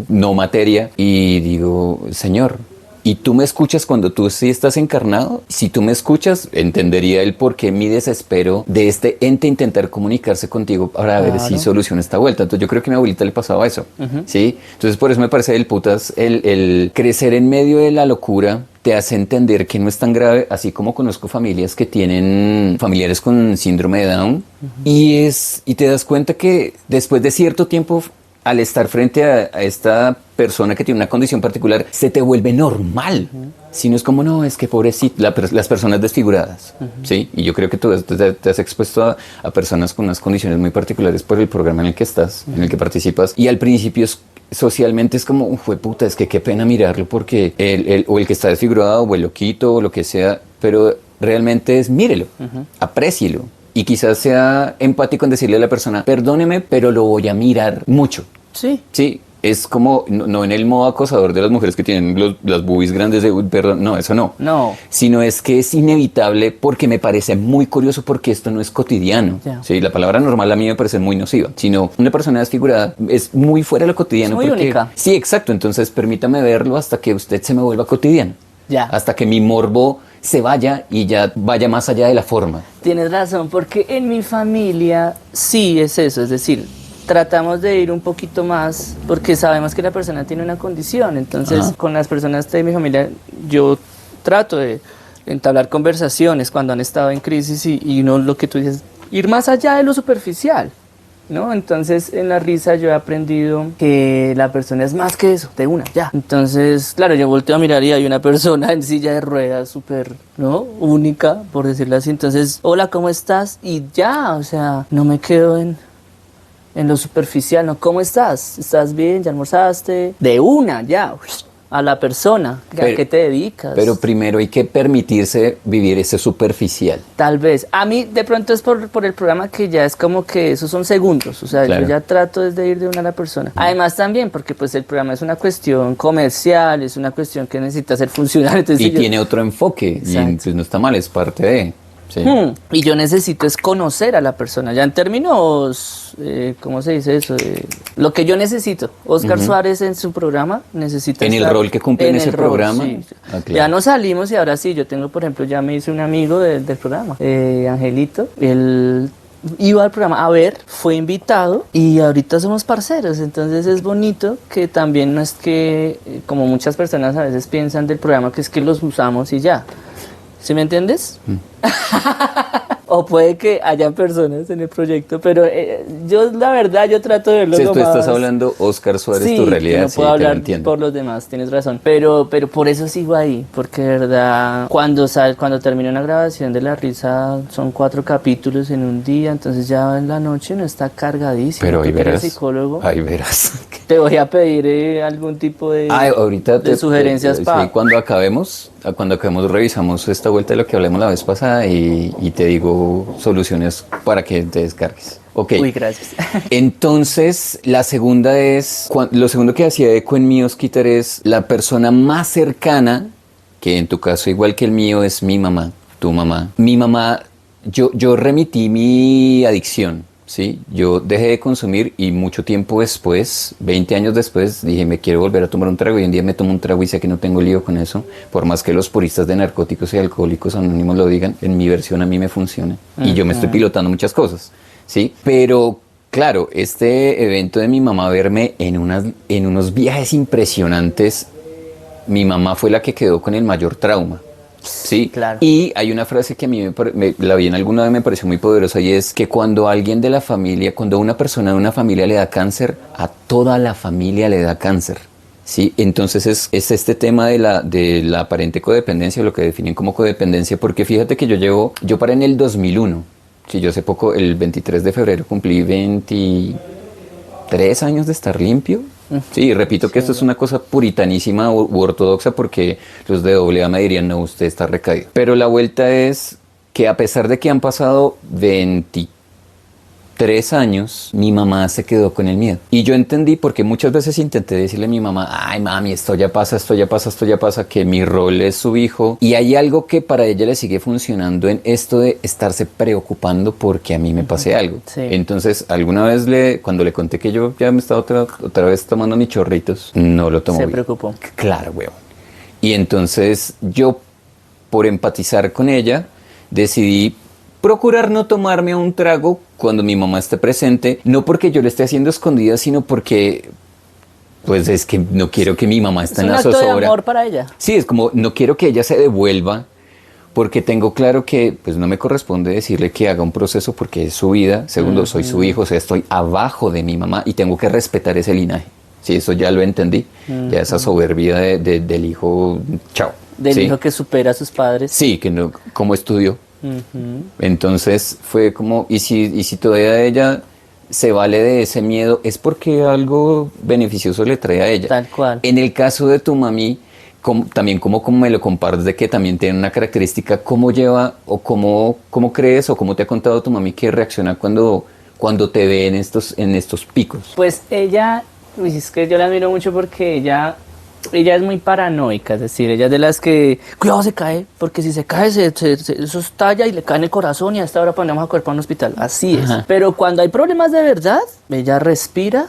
no materia, y digo, Señor, ¿y tú me escuchas cuando tú sí estás encarnado? Si tú me escuchas, entendería el por qué mi desespero de este ente intentar comunicarse contigo para ver si soluciona esta vuelta. Entonces yo creo que a mi abuelita le pasaba eso, ¿sí? Entonces por eso me parece del putas el crecer en medio de la locura te hace entender que no es tan grave, así como conozco familias que tienen familiares con síndrome de Down y te das cuenta que después de cierto tiempo, al estar frente a esta persona que tiene una condición particular, se te vuelve normal. Si no es como, no, es que pobrecito, las personas desfiguradas, ¿sí? Y yo creo que tú te has expuesto a personas con unas condiciones muy particulares por el programa en el que estás, en el que participas, y al principio socialmente es como, puta, es que qué pena mirarlo porque o el que está desfigurado o el loquito o lo que sea, pero realmente es mírelo, aprécielo. Y quizás sea empático en decirle a la persona, perdóneme, pero lo voy a mirar mucho. Sí. Sí, es como, no en el modo acosador de las mujeres que tienen las boobies grandes de, "Uy, perdón", no, eso no. No. Sino es que es inevitable porque me parece muy curioso porque esto no es cotidiano. Ya. Sí, la palabra normal a mí me parece muy nociva, sino una persona desfigurada es muy fuera de lo cotidiano. Es muy porque, única. Sí, exacto, entonces permítame verlo hasta que usted se me vuelva cotidiano. Ya. Hasta que mi morbo se vaya y ya vaya más allá de la forma. Tienes razón, porque en mi familia sí es eso, es decir, tratamos de ir un poquito más porque sabemos que la persona tiene una condición, entonces Ajá. con las personas de mi familia yo trato de entablar conversaciones cuando han estado en crisis y no lo que tú dices, ir más allá de lo superficial, ¿no? Entonces en la risa yo he aprendido que la persona es más que eso, de una, ya. Entonces, claro, yo volteo a mirar y hay una persona en silla de ruedas súper, ¿no? Única, por decirlo así. Entonces, hola, ¿cómo estás? Y ya, o sea, no me quedo en lo superficial, ¿no? ¿Cómo estás? ¿Estás bien? ¿Ya almorzaste? De una, ya, a la persona. ¿A Pero- qué te dedicas? Pero primero hay que permitirse vivir ese superficial. Tal vez. A mí de pronto es por el programa que ya es como que esos son segundos. O sea, Claro. yo ya trato desde ir de una a la persona. Además también porque pues el programa es una cuestión comercial, es una cuestión que necesita ser funcional. Entonces, Y si yo- tiene otro enfoque. Y Exacto. pues no está mal, es parte de. Sí. Y yo necesito es conocer a la persona. Ya en términos, ¿cómo se dice eso? Lo que yo necesito. Oscar Suárez en su programa necesita En el estar rol que cumple en ese el rol, programa. sí. Ah, claro. Ya nos salimos y ahora sí, yo tengo, por ejemplo, ya me hice un amigo del programa, Angelito. Él iba al programa a ver, fue invitado y ahorita somos parceros. Entonces es bonito que también no es que, como muchas personas a veces piensan del programa, que es que los usamos y ya. ¿Sí me entiendes? O puede que hayan personas en el proyecto, pero yo la verdad yo trato de verlo Si lo tú estás más- hablando, Oscar Suárez, Sí, tu que realidad, no sí, puedo te lo hablar entiendo. por los demás, tienes razón. Pero por eso sigo ahí, porque de verdad, cuando termino una grabación de La Risa, son 4 capítulos en un día, entonces ya en la noche no está cargadísimo. Pero ahí Tú que eres verás. psicólogo, Ahí verás. te voy a pedir algún tipo de, Ahorita de sugerencias sí, para... cuando acabemos revisamos esta vuelta de lo que hablamos la vez pasada y te digo soluciones para que te descargues. Ok. Uy, gracias. Entonces, la segunda es, lo segundo que hacía eco en mi Osquitar es la persona más cercana, que en tu caso igual que el mío es mi mamá, tu mamá. Mi mamá, yo remití mi adicción, ¿sí? Yo dejé de consumir y mucho tiempo después, 20 años después, dije, me quiero volver a tomar un trago y un día me tomo un trago y sé que no tengo lío con eso, por más que los puristas de narcóticos y alcohólicos anónimos lo digan, en mi versión a mí me funciona y yo me estoy pilotando muchas cosas. ¿Sí? Pero claro, este evento de mi mamá verme en unos viajes impresionantes, mi mamá fue la que quedó con el mayor trauma. Sí, Claro. Y hay una frase que a mí la vi en alguna vez, me pareció muy poderosa y es que cuando alguien de la familia, cuando una persona de una familia le da cáncer, a toda la familia le da cáncer. Sí, entonces es este tema de la aparente codependencia, lo que definen como codependencia, porque fíjate que yo paré en el 2001. Sí, yo hace poco, el 23 de febrero, cumplí 23 años de estar limpio. Sí, y repito que esto es una cosa puritanísima u ortodoxa porque los de AA me dirían, no, usted está recaído. Pero la vuelta es que a pesar de que han pasado 23 años, mi mamá se quedó con el miedo. Y yo entendí porque muchas veces intenté decirle a mi mamá, ay mami, esto ya pasa, esto ya pasa, esto ya pasa, que mi rol es su hijo. Y hay algo que para ella le sigue funcionando en esto de estarse preocupando porque a mí me pase algo. Sí. Entonces, alguna vez cuando le conté que yo ya me estaba otra vez tomando mis chorritos, no lo tomó Se bien. preocupó. Claro, weón. Y entonces yo, por empatizar con ella, decidí procurar no tomarme un trago cuando mi mamá esté presente, no porque yo le esté haciendo escondida, sino porque, pues es que no quiero que mi mamá esté Es en un la acto de zozobra. amor para ella. Sí, es como, no quiero que ella se devuelva, porque tengo claro que pues no me corresponde decirle que haga un proceso porque es su vida. Segundo, soy su hijo, o sea, estoy abajo de mi mamá y tengo que respetar ese linaje. Sí, eso ya lo entendí. Ya esa soberbia del hijo, chao. Del Sí. hijo que supera a sus padres. Sí, que no, como estudió. Ujú. Entonces fue como, y si todavía ella se vale de ese miedo, es porque algo beneficioso le trae a ella. Tal cual. En el caso de tu mami, también como me lo compartes de que también tiene una característica, ¿cómo lleva o cómo crees o cómo te ha contado tu mami que reacciona cuando te ve en estos picos? Pues ella Uy, es que yo la admiro mucho porque ella es muy paranoica, es decir, ella es de las que, cuidado, se cae, porque si se cae, eso estalla y le cae en el corazón y a esta hora ponemos a cuerpo en un hospital. Así es. Ajá. Pero cuando hay problemas de verdad, ella respira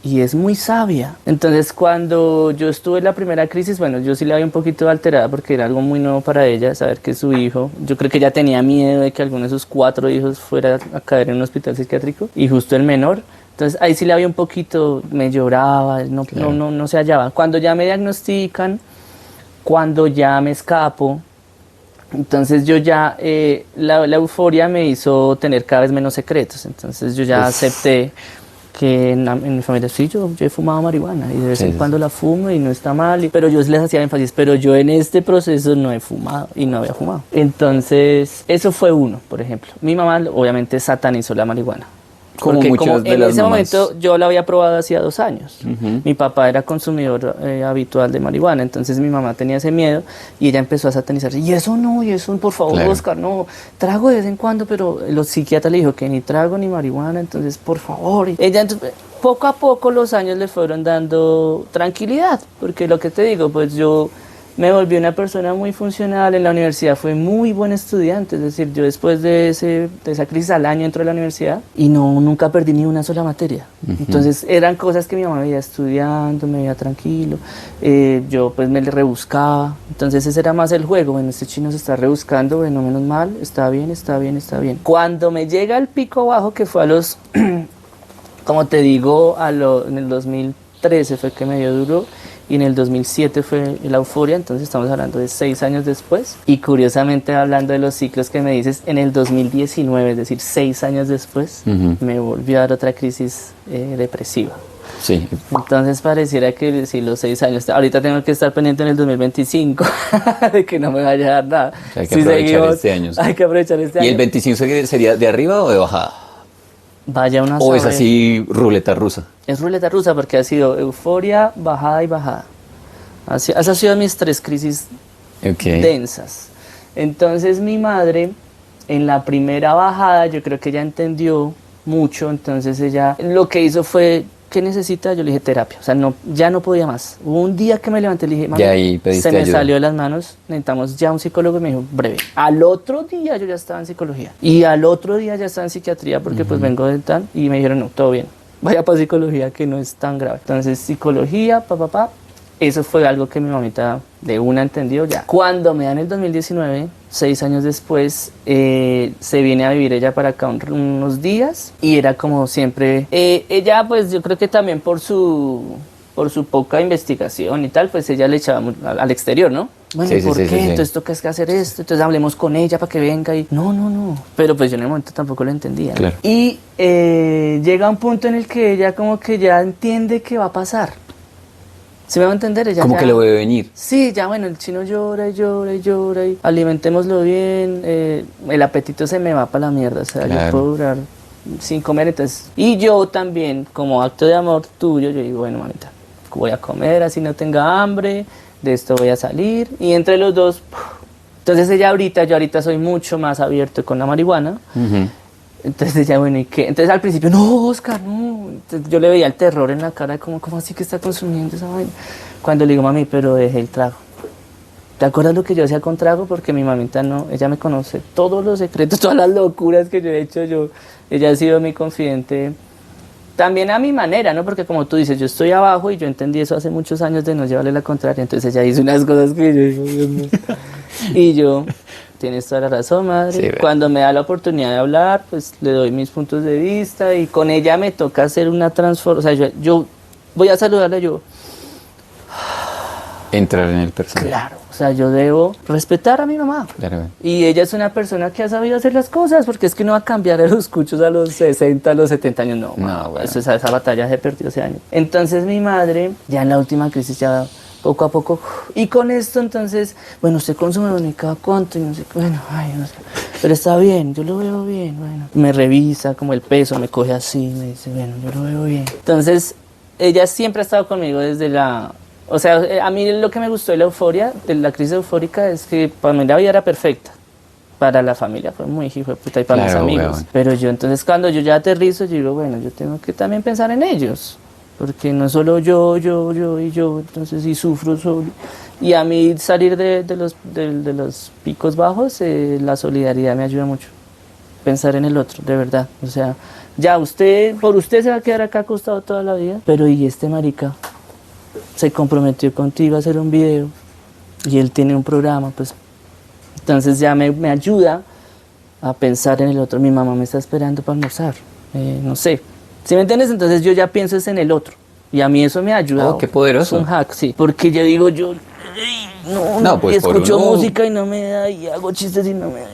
y es muy sabia. Entonces, cuando yo estuve en la primera crisis, bueno, yo sí la vi un poquito alterada porque era algo muy nuevo para ella, saber que su hijo, yo creo que ella tenía miedo de que alguno de sus 4 hijos fuera a caer en un hospital psiquiátrico y justo el menor. Entonces ahí sí la vi un poquito, me lloraba, no se hallaba. Cuando ya me diagnostican, cuando ya me escapo, entonces yo ya, la euforia me hizo tener cada vez menos secretos. Entonces yo ya acepté que en mi familia, sí, yo he fumado marihuana y de vez en cuando la fumo y no está mal, pero yo les hacía énfasis, pero yo en este proceso no he fumado y no había fumado. Entonces eso fue uno, por ejemplo. Mi mamá obviamente satanizó la marihuana. Como Porque muchas de en las ese mamás. momento yo la había probado hacía 2 años. Mi papá era consumidor habitual de marihuana, entonces mi mamá tenía ese miedo y ella empezó a satanizar. Y eso no, por favor, Claro. Oscar, no, trago de vez en cuando, pero los psiquiatras le dijo que ni trago ni marihuana, entonces por favor. Y ella, poco a poco los años le fueron dando tranquilidad, porque lo que te digo, pues yo me volví una persona muy funcional. En la universidad fui muy buen estudiante, es decir, yo después de esa crisis al año entro a la universidad y nunca perdí ni una sola materia. Entonces eran cosas que mi mamá veía estudiando, me veía tranquilo, yo pues me le rebuscaba, entonces ese era más el juego, bueno, este chino se está rebuscando, bueno, menos mal, está bien, está bien, está bien. Cuando me llega el pico bajo, que fue a los, como te digo, en el 2013 fue que me dio duro, y en el 2007 fue la euforia, entonces estamos hablando de 6 años después. Y curiosamente, hablando de los ciclos que me dices, en el 2019, es decir, 6 años después, me volvió a dar otra crisis depresiva. Sí. Entonces pareciera que si los 6 años, ahorita tengo que estar pendiente en el 2025 de que no me vaya a dar nada. Hay que aprovechar este año. Hay que aprovechar este año. ¿Y el 25 sería de arriba o de bajada? Vaya una ¿O es saber. así ruleta rusa? Es ruleta rusa porque ha sido euforia, bajada y bajada. Esas han sido mis 3 crisis densas. Entonces mi madre, en la primera bajada, yo creo que ella entendió mucho, entonces ella lo que hizo fue, ¿qué necesita? Yo le dije terapia, o sea, ya no podía más. Hubo un día que me levanté y le dije, mami, Ya ahí pediste se me ayuda. salió de las manos, necesitamos ya un psicólogo, y me dijo, breve. Al otro día yo ya estaba en psicología y al otro día ya estaba en psiquiatría porque pues vengo de tal, y me dijeron, no, todo bien, vaya para psicología que no es tan grave. Entonces psicología, eso fue algo que mi mamita de una entendió ya. Cuando me dan el 2019, 6 años después, se viene a vivir ella para acá unos días y era como siempre, ella pues yo creo que también por su poca investigación y tal, pues ella le echaba al exterior, ¿no? Bueno, Sí, sí, ¿por sí, qué? sí, sí. Entonces toca que hacer esto, entonces hablemos con ella para que venga y no. Pero pues yo en el momento tampoco lo entendía, ¿no? Claro. Y llega un punto en el que ella como que ya entiende que va a pasar. ¿Se me va a entender? Ella Como ya, que lo ve venir. sí, ya bueno, el chino llora y alimentémoslo bien, el apetito se me va para la mierda, o sea, Claro. yo puedo durar sin comer, entonces, y yo también, como acto de amor tuyo, yo digo, bueno, mamita, voy a comer así no tenga hambre, de esto voy a salir, y entre los dos, entonces yo ahorita soy mucho más abierto con la marihuana. Entonces ella, bueno, ¿y qué? Entonces al principio, no, Oscar, no. Entonces, yo le veía el terror en la cara, como, ¿cómo así que está consumiendo esa vaina? Cuando le digo, mami, pero dejé el trago. ¿Te acuerdas lo que yo hacía con trago? Porque mi mamita no, ella me conoce todos los secretos, todas las locuras que yo he hecho. Ella ha sido mi confidente, también a mi manera, ¿no? Porque como tú dices, yo estoy abajo y yo entendí eso hace muchos años de no llevarle la contraria. Entonces ella hizo unas cosas que yo digo, Dios mío. Y yo... Tienes toda la razón, madre. Sí, cuando me da la oportunidad de hablar, pues le doy mis puntos de vista y con ella me toca hacer una transformación. O sea, yo voy a saludarla, yo, Entrar en el personaje. claro, o sea, yo debo respetar a mi mamá. Claro. Y ella es una persona que ha sabido hacer las cosas, porque es que no va a cambiar a los cuchos a los 60, a los 70 años, no. No, bueno. Esa batalla se perdió hace años. Entonces mi madre, ya en la última crisis, ya poco a poco, y con esto entonces, bueno, usted consume ni cada cuánto, y no sé, bueno, ay, no sé, pero está bien, yo lo veo bien, bueno. Me revisa como el peso, me coge así, me dice, bueno, yo lo veo bien. Entonces, ella siempre ha estado conmigo desde o sea, a mí lo que me gustó de la euforia, de la crisis eufórica, es que para mí la vida era perfecta. Para la familia fue muy hijo de puta y para Claro, mis amigos. weón. Pero yo entonces cuando yo ya aterrizo, yo digo, bueno, yo tengo que también pensar en ellos. porque no solo yo y yo, entonces sí sufro solo. Y a mí salir de los picos bajos, la solidaridad me ayuda mucho. Pensar en el otro, de verdad. O sea, ya por usted se va a quedar acá acostado toda la vida, pero y este marica se comprometió contigo a hacer un video y él tiene un programa, pues entonces ya me ayuda a pensar en el otro. Mi mamá me está esperando para almorzar, no sé. ¿Sí me entiendes? Entonces yo ya pienso es en el otro. Y a mí eso me ha ayudado. Oh, qué poderoso. Es un hack, sí. Porque yo digo, no, pues y escucho por uno. música y no me da, y hago chistes y no me da.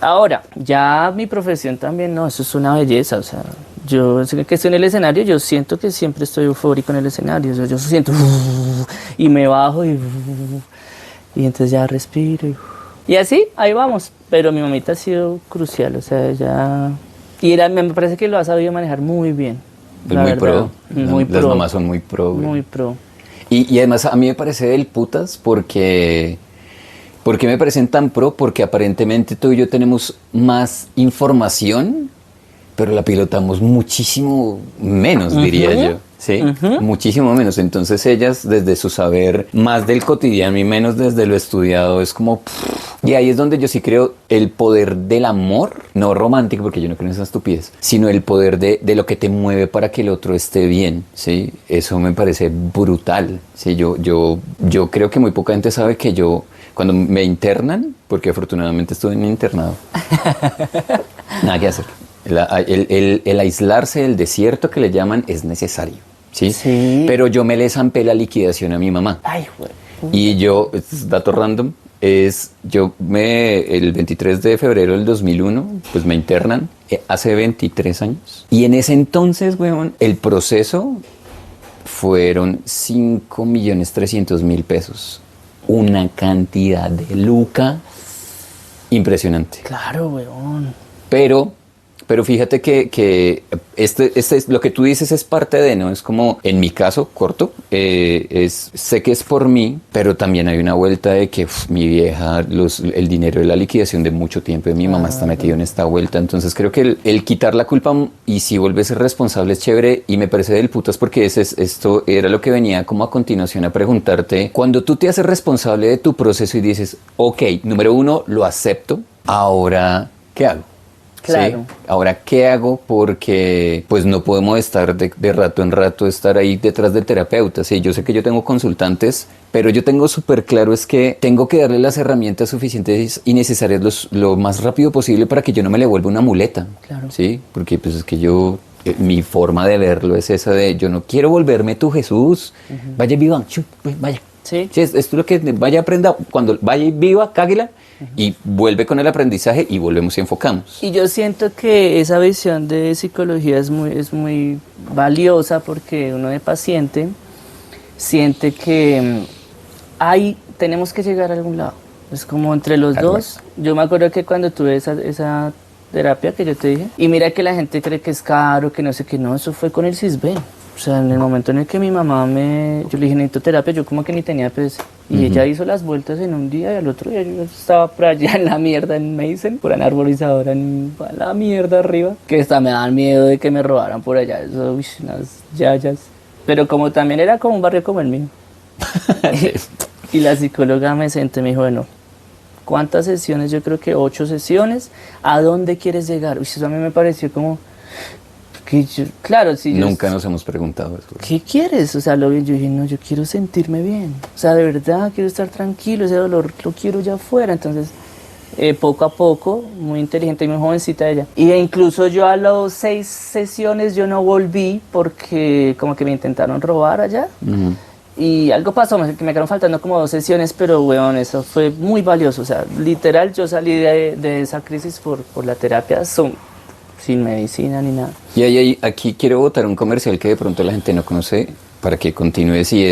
Ahora, ya mi profesión también, no, eso es una belleza, o sea, yo que estoy en el escenario, yo siento que siempre estoy eufórico en el escenario, o sea, yo siento y me bajo y entonces ya respiro y así, ahí vamos, pero mi mamita ha sido crucial, o sea, ella, me parece que lo ha sabido manejar muy bien. Es muy pro. Muy Las pro. mamás son muy pro, güey. Muy pro. Y además a mí me parece del putas porque me parecen tan pro, porque aparentemente tú y yo tenemos más información, pero la pilotamos muchísimo menos, diría yo. ¿Sí? Muchísimo menos. Entonces ellas, desde su saber más del cotidiano y menos desde lo estudiado, es como... Y ahí es donde yo sí creo el poder del amor, no romántico, porque yo no creo en esa estupidez, sino el poder de lo que te mueve para que el otro esté bien, ¿sí? Eso me parece brutal, ¿sí? Yo creo que muy poca gente sabe que yo, cuando me internan, porque afortunadamente estuve en internado, nada que hacer. El aislarse del desierto, que le llaman, es necesario, ¿sí? Sí. Pero yo me le zampé la liquidación a mi mamá. Ay, güey. Y yo, este es dato random, el 23 de febrero del 2001, pues me internan hace 23 años. Y en ese entonces, weón, el proceso fueron 5.300.000 pesos. Una cantidad de luca impresionante. Claro, weón. Pero fíjate que lo que tú dices es parte de, ¿no? Es como, en mi caso, corto, sé que es por mí, pero también hay una vuelta de que mi vieja, el dinero de la liquidación de mucho tiempo de mi mamá está metido en esta vuelta. Entonces creo que el quitar la culpa y si vuelves a ser responsable es chévere, y me parece del putas porque esto era lo que venía como a continuación a preguntarte. Cuando tú te haces responsable de tu proceso y dices, ok, número uno, lo acepto, ahora, ¿qué hago? Claro. ¿Sí? Ahora, ¿qué hago? Porque pues no podemos estar de rato en rato, estar ahí detrás del terapeuta. Sí, yo sé que yo tengo consultantes, pero yo tengo súper claro es que tengo que darle las herramientas suficientes y necesarias lo más rápido posible para que yo no me le vuelva una muleta. Claro. Sí, porque pues es que mi forma de verlo es esa de, yo no quiero volverme tu Jesús. Vaya, viva, vaya. Sí. Sí, esto es lo que vaya, aprenda. Cuando vaya y viva, cáguela. Y vuelve con el aprendizaje y volvemos y enfocamos. Y yo siento que esa visión de psicología es muy valiosa, porque uno de paciente siente que tenemos que llegar a algún lado. Es como entre los dos. Yo me acuerdo que cuando tuve esa terapia que yo te dije, y mira que la gente cree que es caro, que no sé qué, no, eso fue con el CISBEN. O sea, en el momento en el que mi mamá yo le dije, necesito terapia, yo como que ni tenía PS. Y ella hizo las vueltas en un día, y al otro día yo estaba por allá en la mierda, en Mason, por una arborizadora, en la mierda arriba. Que hasta me daban miedo de que me robaran por allá, eso, unas yayas. Pero como también era como un barrio como el mío. Y la psicóloga me senté y me dijo, bueno, ¿cuántas sesiones? Yo creo que 8 sesiones. ¿A dónde quieres llegar? Uy, eso a mí me pareció como... claro, si Nunca nos hemos preguntado eso. ¿Qué quieres? O sea, yo dije, no, yo quiero sentirme bien. O sea, de verdad, quiero estar tranquilo, ese dolor lo quiero ya afuera. Entonces, poco a poco, muy inteligente y muy jovencita ella. Y incluso yo a las 6 sesiones yo no volví porque como que me intentaron robar allá. Y algo pasó, que me quedaron faltando como 2 sesiones, pero weón, eso fue muy valioso. O sea, literal, yo salí de esa crisis por la terapia sin medicina ni nada. Y aquí quiero botar un comercial que de pronto la gente no conoce para que continúes, y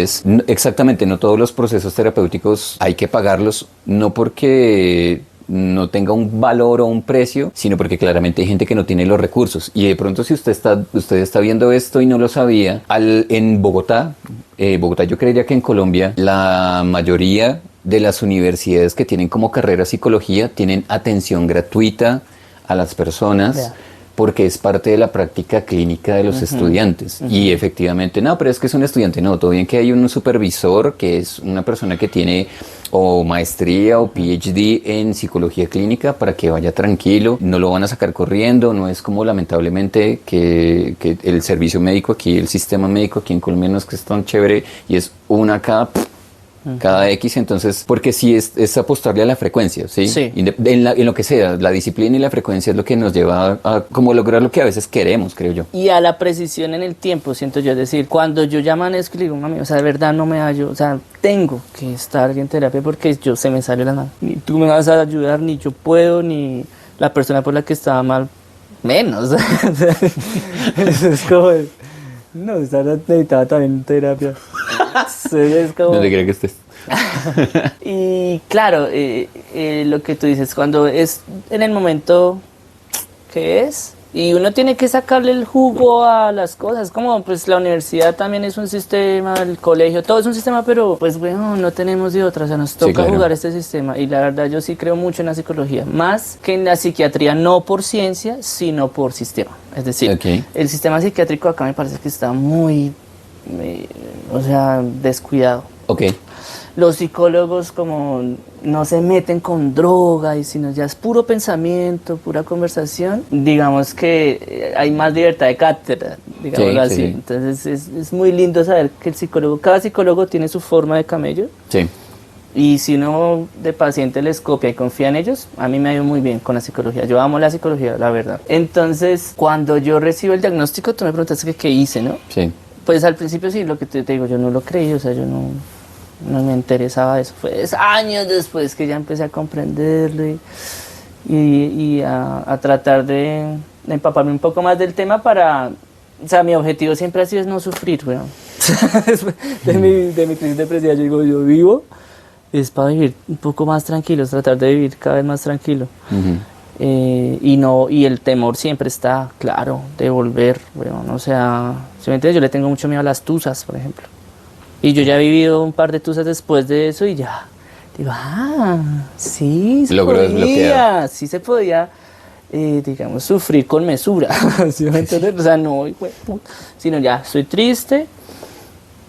exactamente, no todos los procesos terapéuticos hay que pagarlos, no porque no tenga un valor o un precio, sino porque claramente hay gente que no tiene los recursos. Y de pronto, si usted está viendo esto y no lo sabía, en Bogotá, yo creería que en Colombia, la mayoría de las universidades que tienen como carrera psicología tienen atención gratuita a las personas. porque es parte de la práctica clínica de los estudiantes. Y efectivamente, no, pero es que es un estudiante, no, todo bien que hay un supervisor que es una persona que tiene o maestría o PhD en psicología clínica para que vaya tranquilo, no lo van a sacar corriendo, no es como lamentablemente que el servicio médico aquí, el sistema médico aquí en Colombia no es que es tan chévere y es una cada X, entonces, porque sí es apostarle a la frecuencia, ¿sí? Sí. En lo que sea, la disciplina y la frecuencia es lo que nos lleva a como lograr lo que a veces queremos, creo yo. Y a la precisión en el tiempo, siento yo, es decir, cuando yo ya amanezco y le digo, mami, o sea, de verdad no me hallo, o sea, tengo que estar en terapia porque yo se me sale la mano. Ni tú me vas a ayudar, ni yo puedo, ni la persona por la que estaba mal, menos. O sea, eso es como, no, necesitaba también terapia. Sí, es como... Donde quiera que estés. Y claro, lo que tú dices, cuando es en el momento que es, y uno tiene que sacarle el jugo a las cosas, como pues la universidad también es un sistema, el colegio, todo es un sistema, pero pues bueno, no tenemos de otra, o sea, nos toca claro. jugar este sistema, y la verdad yo sí creo mucho en la psicología, más que en la psiquiatría, no por ciencia, sino por sistema, es decir, el sistema psiquiátrico acá me parece que está muy, o sea, descuidado. Los psicólogos como no se meten con droga y sino ya es puro pensamiento, pura conversación, digamos que hay más libertad de cátedra, digámoslo así. Sí. Entonces es muy lindo saber que el psicólogo, cada psicólogo tiene su forma de camello. Sí. Y si uno de paciente les copia y confía en ellos, a mí me ha ido muy bien con la psicología. Yo amo la psicología, la verdad. Entonces, cuando yo recibo el diagnóstico, tú me preguntaste que qué hice, ¿no? Sí. Pues al principio sí, lo que te digo, yo no lo creí, o sea, yo no me interesaba eso. Fue años después que ya empecé a comprenderlo y a tratar de empaparme un poco más del tema para... O sea, mi objetivo siempre ha sido es no sufrir, weón. de mi crisis depresiva, yo digo, yo vivo es para vivir un poco más tranquilo, es tratar de vivir cada vez más tranquilo. Y el temor siempre está, claro, de volver, weón. O sea, ¿sí me entiendes? Yo le tengo mucho miedo a las tusas, por ejemplo. Y yo ya he vivido un par de tusas después de eso y ya digo, sí se podía, sí se podía, digamos, sufrir con mesura, ¿sí me entiendes? O sea, no, sino ya, estoy triste,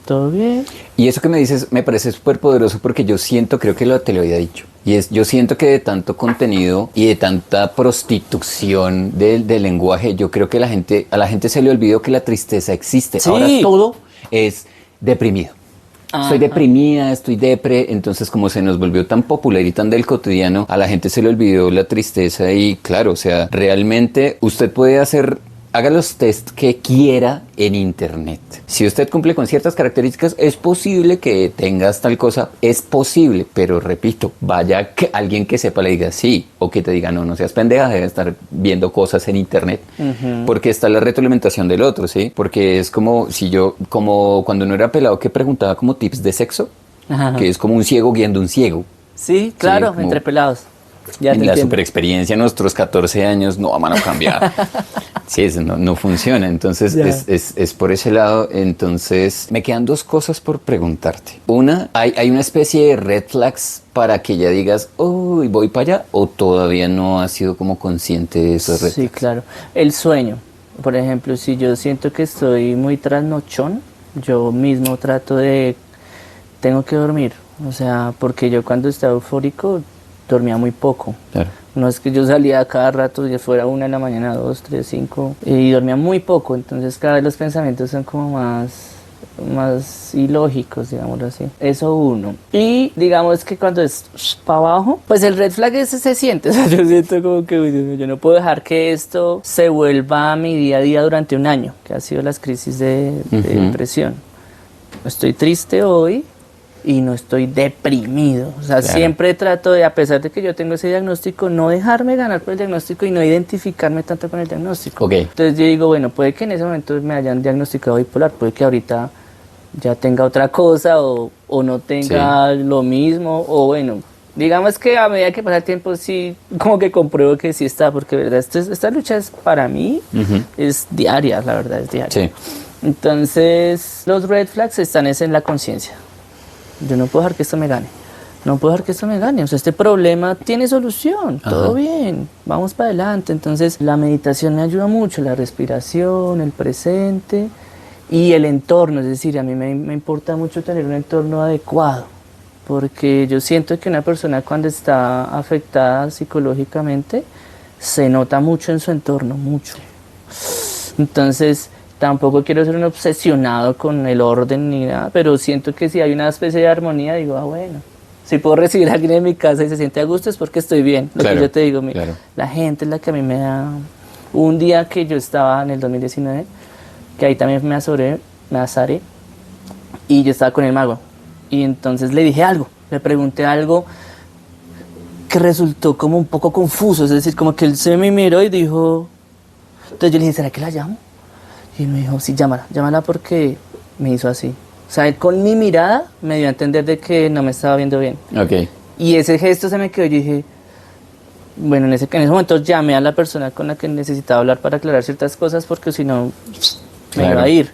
todo bien. Y eso que me dices me parece súper poderoso porque yo siento, creo que te lo había dicho, yo siento que de tanto contenido y de tanta prostitución del lenguaje, yo creo que a la gente se le olvidó que la tristeza existe. Sí. Ahora todo es deprimido. Estoy deprimida, estoy depre, entonces como se nos volvió tan popular y tan del cotidiano, a la gente se le olvidó la tristeza y claro, o sea, realmente usted puede haga los test que quiera en internet. Si usted cumple con ciertas características, es posible que tengas tal cosa, es posible, pero repito, vaya alguien que sepa le diga sí, o que te diga no seas pendeja, debe estar viendo cosas en internet, porque está la retroalimentación del otro, ¿sí? Porque es como como cuando no era pelado que preguntaba como tips de sexo, que es como un ciego guiando un ciego. Sí, claro, ¿sí? Entre pelados. Ya en la super experiencia, nuestros 14 años, no van a cambiar. Sí, eso no funciona. Entonces, es por ese lado. Entonces, me quedan dos cosas por preguntarte. Una, ¿hay una especie de red flags para que ya digas, uy, voy para allá? ¿O todavía no has sido como consciente de esos red flags? Sí, claro. El sueño. Por ejemplo, si yo siento que estoy muy trasnochón, yo mismo tengo que dormir. O sea, porque yo cuando estaba eufórico dormía muy poco. Claro. No es que yo salía cada rato, ya fuera 1 de la mañana, 2, 3, 5, y dormía muy poco, entonces cada vez los pensamientos son como más ilógicos, digámoslo así. Eso uno. Y digamos que cuando es para abajo, pues el red flag ese se siente. O sea, yo siento como que uy, yo no puedo dejar que esto se vuelva a mi día a día durante un año, que ha sido las crisis de depresión. Estoy triste hoy, y no estoy deprimido. O sea, siempre trato de, a pesar de que yo tengo ese diagnóstico, no dejarme ganar por el diagnóstico y no identificarme tanto con el diagnóstico. Entonces yo digo, bueno, puede que en ese momento me hayan diagnosticado bipolar, puede que ahorita ya tenga otra cosa o no tenga lo mismo, o bueno, digamos que a medida que pasa el tiempo sí, como que compruebo que sí está, porque verdad, esta lucha es para mí, es diaria, la verdad, es diaria. Sí. Entonces, los red flags están en la conciencia. Yo no puedo dejar que esto me gane. no puedo dejar que esto me gane, o sea, este problema tiene solución, todo bien, vamos para adelante. Entonces la meditación me ayuda mucho, la respiración, el presente y el entorno, es decir, a mí me importa mucho tener un entorno adecuado, porque yo siento que una persona cuando está afectada psicológicamente se nota mucho en su entorno, mucho. Entonces tampoco quiero ser un obsesionado con el orden ni nada, pero siento que si hay una especie de armonía, digo, bueno, si puedo recibir a alguien en mi casa y se siente a gusto es porque estoy bien. Lo que yo te digo, la gente es la que a mí me da... Un día que yo estaba en el 2019, que ahí también me azaré, y yo estaba con el mago. Y entonces le dije algo, le pregunté algo que resultó como un poco confuso, es decir, como que él se me miró y dijo... Entonces yo le dije, ¿será que la llamo? Y él me dijo, sí, llámala porque me hizo así. O sea, él con mi mirada me dio a entender de que no me estaba viendo bien. Ok. Y ese gesto se me quedó y yo dije, bueno, en ese momento llamé a la persona con la que necesitaba hablar para aclarar ciertas cosas porque si no me iba a ir.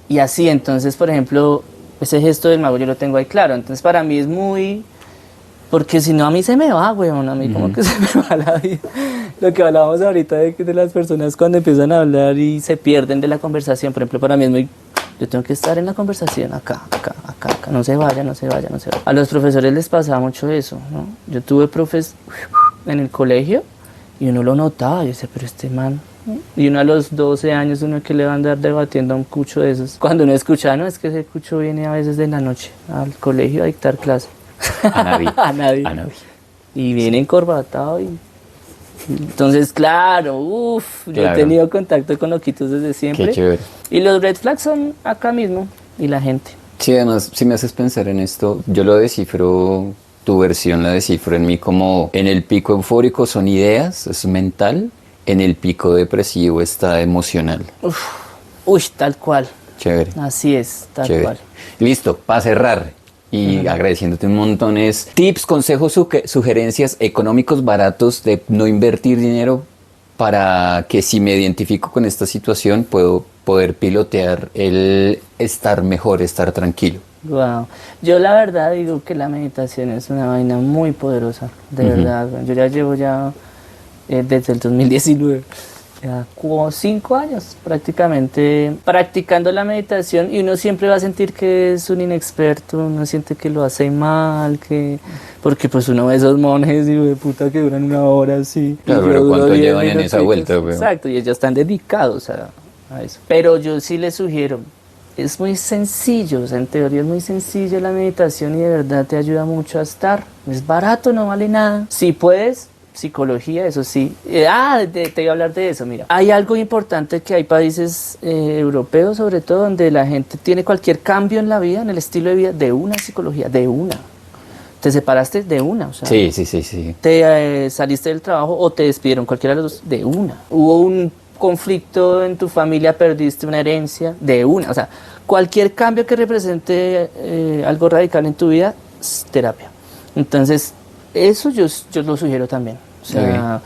Y así, entonces, por ejemplo, ese gesto del mago yo lo tengo ahí claro. Entonces, para mí es muy... Porque si no, a mí se me va, weón, a mí como que se me va la vida. Lo que hablábamos ahorita de las personas cuando empiezan a hablar y se pierden de la conversación, por ejemplo, para mí es muy... Yo tengo que estar en la conversación, acá, no se vaya. A los profesores les pasaba mucho eso, ¿no? Yo tuve profes en el colegio y uno lo notaba, yo decía, pero este man... Y uno a los 12 años, uno que le va a andar debatiendo a un cucho de esos. Cuando uno escucha, no, es que ese cucho viene a veces de la noche al colegio a dictar clase. A nadie. Y viene encorbatado y... Entonces, claro, yo he tenido contacto con loquitos desde siempre. Qué chévere. Y los red flags son acá mismo y la gente. Sí, además, si me haces pensar en esto, yo lo descifro, tu versión la descifro en mí como en el pico eufórico son ideas, es mental, en el pico depresivo está emocional. Tal cual. Chévere. Así es, tal cual. Listo, para cerrar. Y agradeciéndote un montón es tips, consejos, sugerencias económicos baratos de no invertir dinero para que si me identifico con esta situación puedo poder pilotear el estar mejor, estar tranquilo. Wow. Yo la verdad digo que la meditación es una vaina muy poderosa, de verdad. Yo ya llevo desde el 2019. Ya como 5 años prácticamente practicando la meditación y uno siempre va a sentir que es un inexperto, uno siente que lo hace mal, porque pues uno ve esos monjes y de puta que duran 1 hora así. Claro, pero ¿cuánto llevan en esa vuelta? Exacto, y ellos están dedicados a eso. Pero yo sí les sugiero, es muy sencillo, o sea, en teoría es muy sencillo la meditación y de verdad te ayuda mucho a estar. Es barato, no vale nada. Si puedes... Psicología, eso sí. Te iba a hablar de eso, mira. Hay algo importante que hay países europeos, sobre todo, donde la gente tiene cualquier cambio en la vida, en el estilo de vida, de una psicología, de una. Te separaste de una, o sea. Sí. Te saliste del trabajo o te despidieron, cualquiera de los dos, de una. Hubo un conflicto en tu familia, perdiste una herencia, de una. O sea, cualquier cambio que represente algo radical en tu vida, es terapia. Entonces, eso yo lo sugiero también. O sea,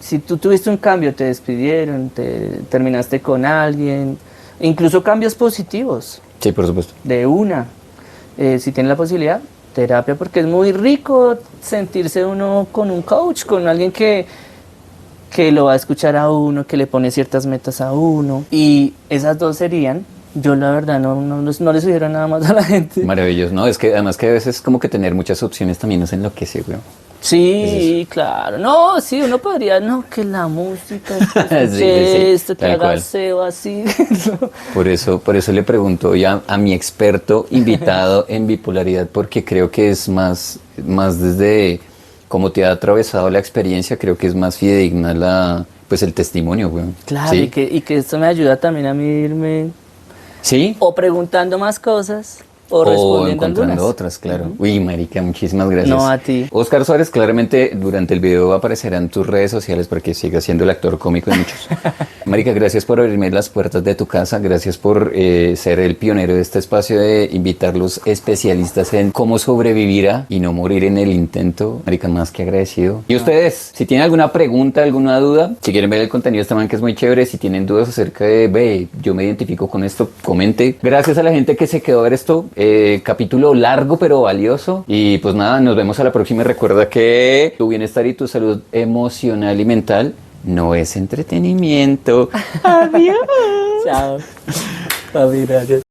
si tú tuviste un cambio, te despidieron, terminaste con alguien, incluso cambios positivos. Sí, por supuesto. De una. Si tienes la posibilidad, terapia, porque es muy rico sentirse uno con un coach, con alguien que lo va a escuchar a uno, que le pone ciertas metas a uno. Y esas dos serían... Yo la verdad no le sugiero nada más a la gente. Maravilloso, ¿no? Es que además que a veces como que tener muchas opciones también nos enloquece, güey. Sí, claro. No, sí, uno podría, que la música, que esto, que haga SEO así. Por eso le pregunto ya a mi experto invitado en bipolaridad, porque creo que es más desde cómo te ha atravesado la experiencia, creo que es más fidedigna el testimonio, güey. Claro, ¿sí? y que esto me ayuda también a mí irme... ¿Sí? O preguntando más cosas, o respondiendo encontrando algunas. otras, claro. Uy, marica, muchísimas gracias. No, a ti. Óscar Suárez, claramente durante el video aparecerán tus redes sociales para que sigas siendo el actor cómico de muchos. Marica, gracias por abrirme las puertas de tu casa, gracias por ser el pionero de este espacio de invitar los especialistas en cómo sobrevivir y no morir en el intento. Marica, más que agradecido. Y ustedes, si tienen alguna pregunta, alguna duda, si quieren ver el contenido de este man que es muy chévere, si tienen dudas acerca de, yo me identifico con esto, comente. Gracias a la gente que se quedó a ver esto. capítulo largo pero valioso. Y pues nada, nos vemos a la próxima. Y recuerda que tu bienestar y tu salud emocional y mental no es entretenimiento. Adiós. Chao. Papi, gracias.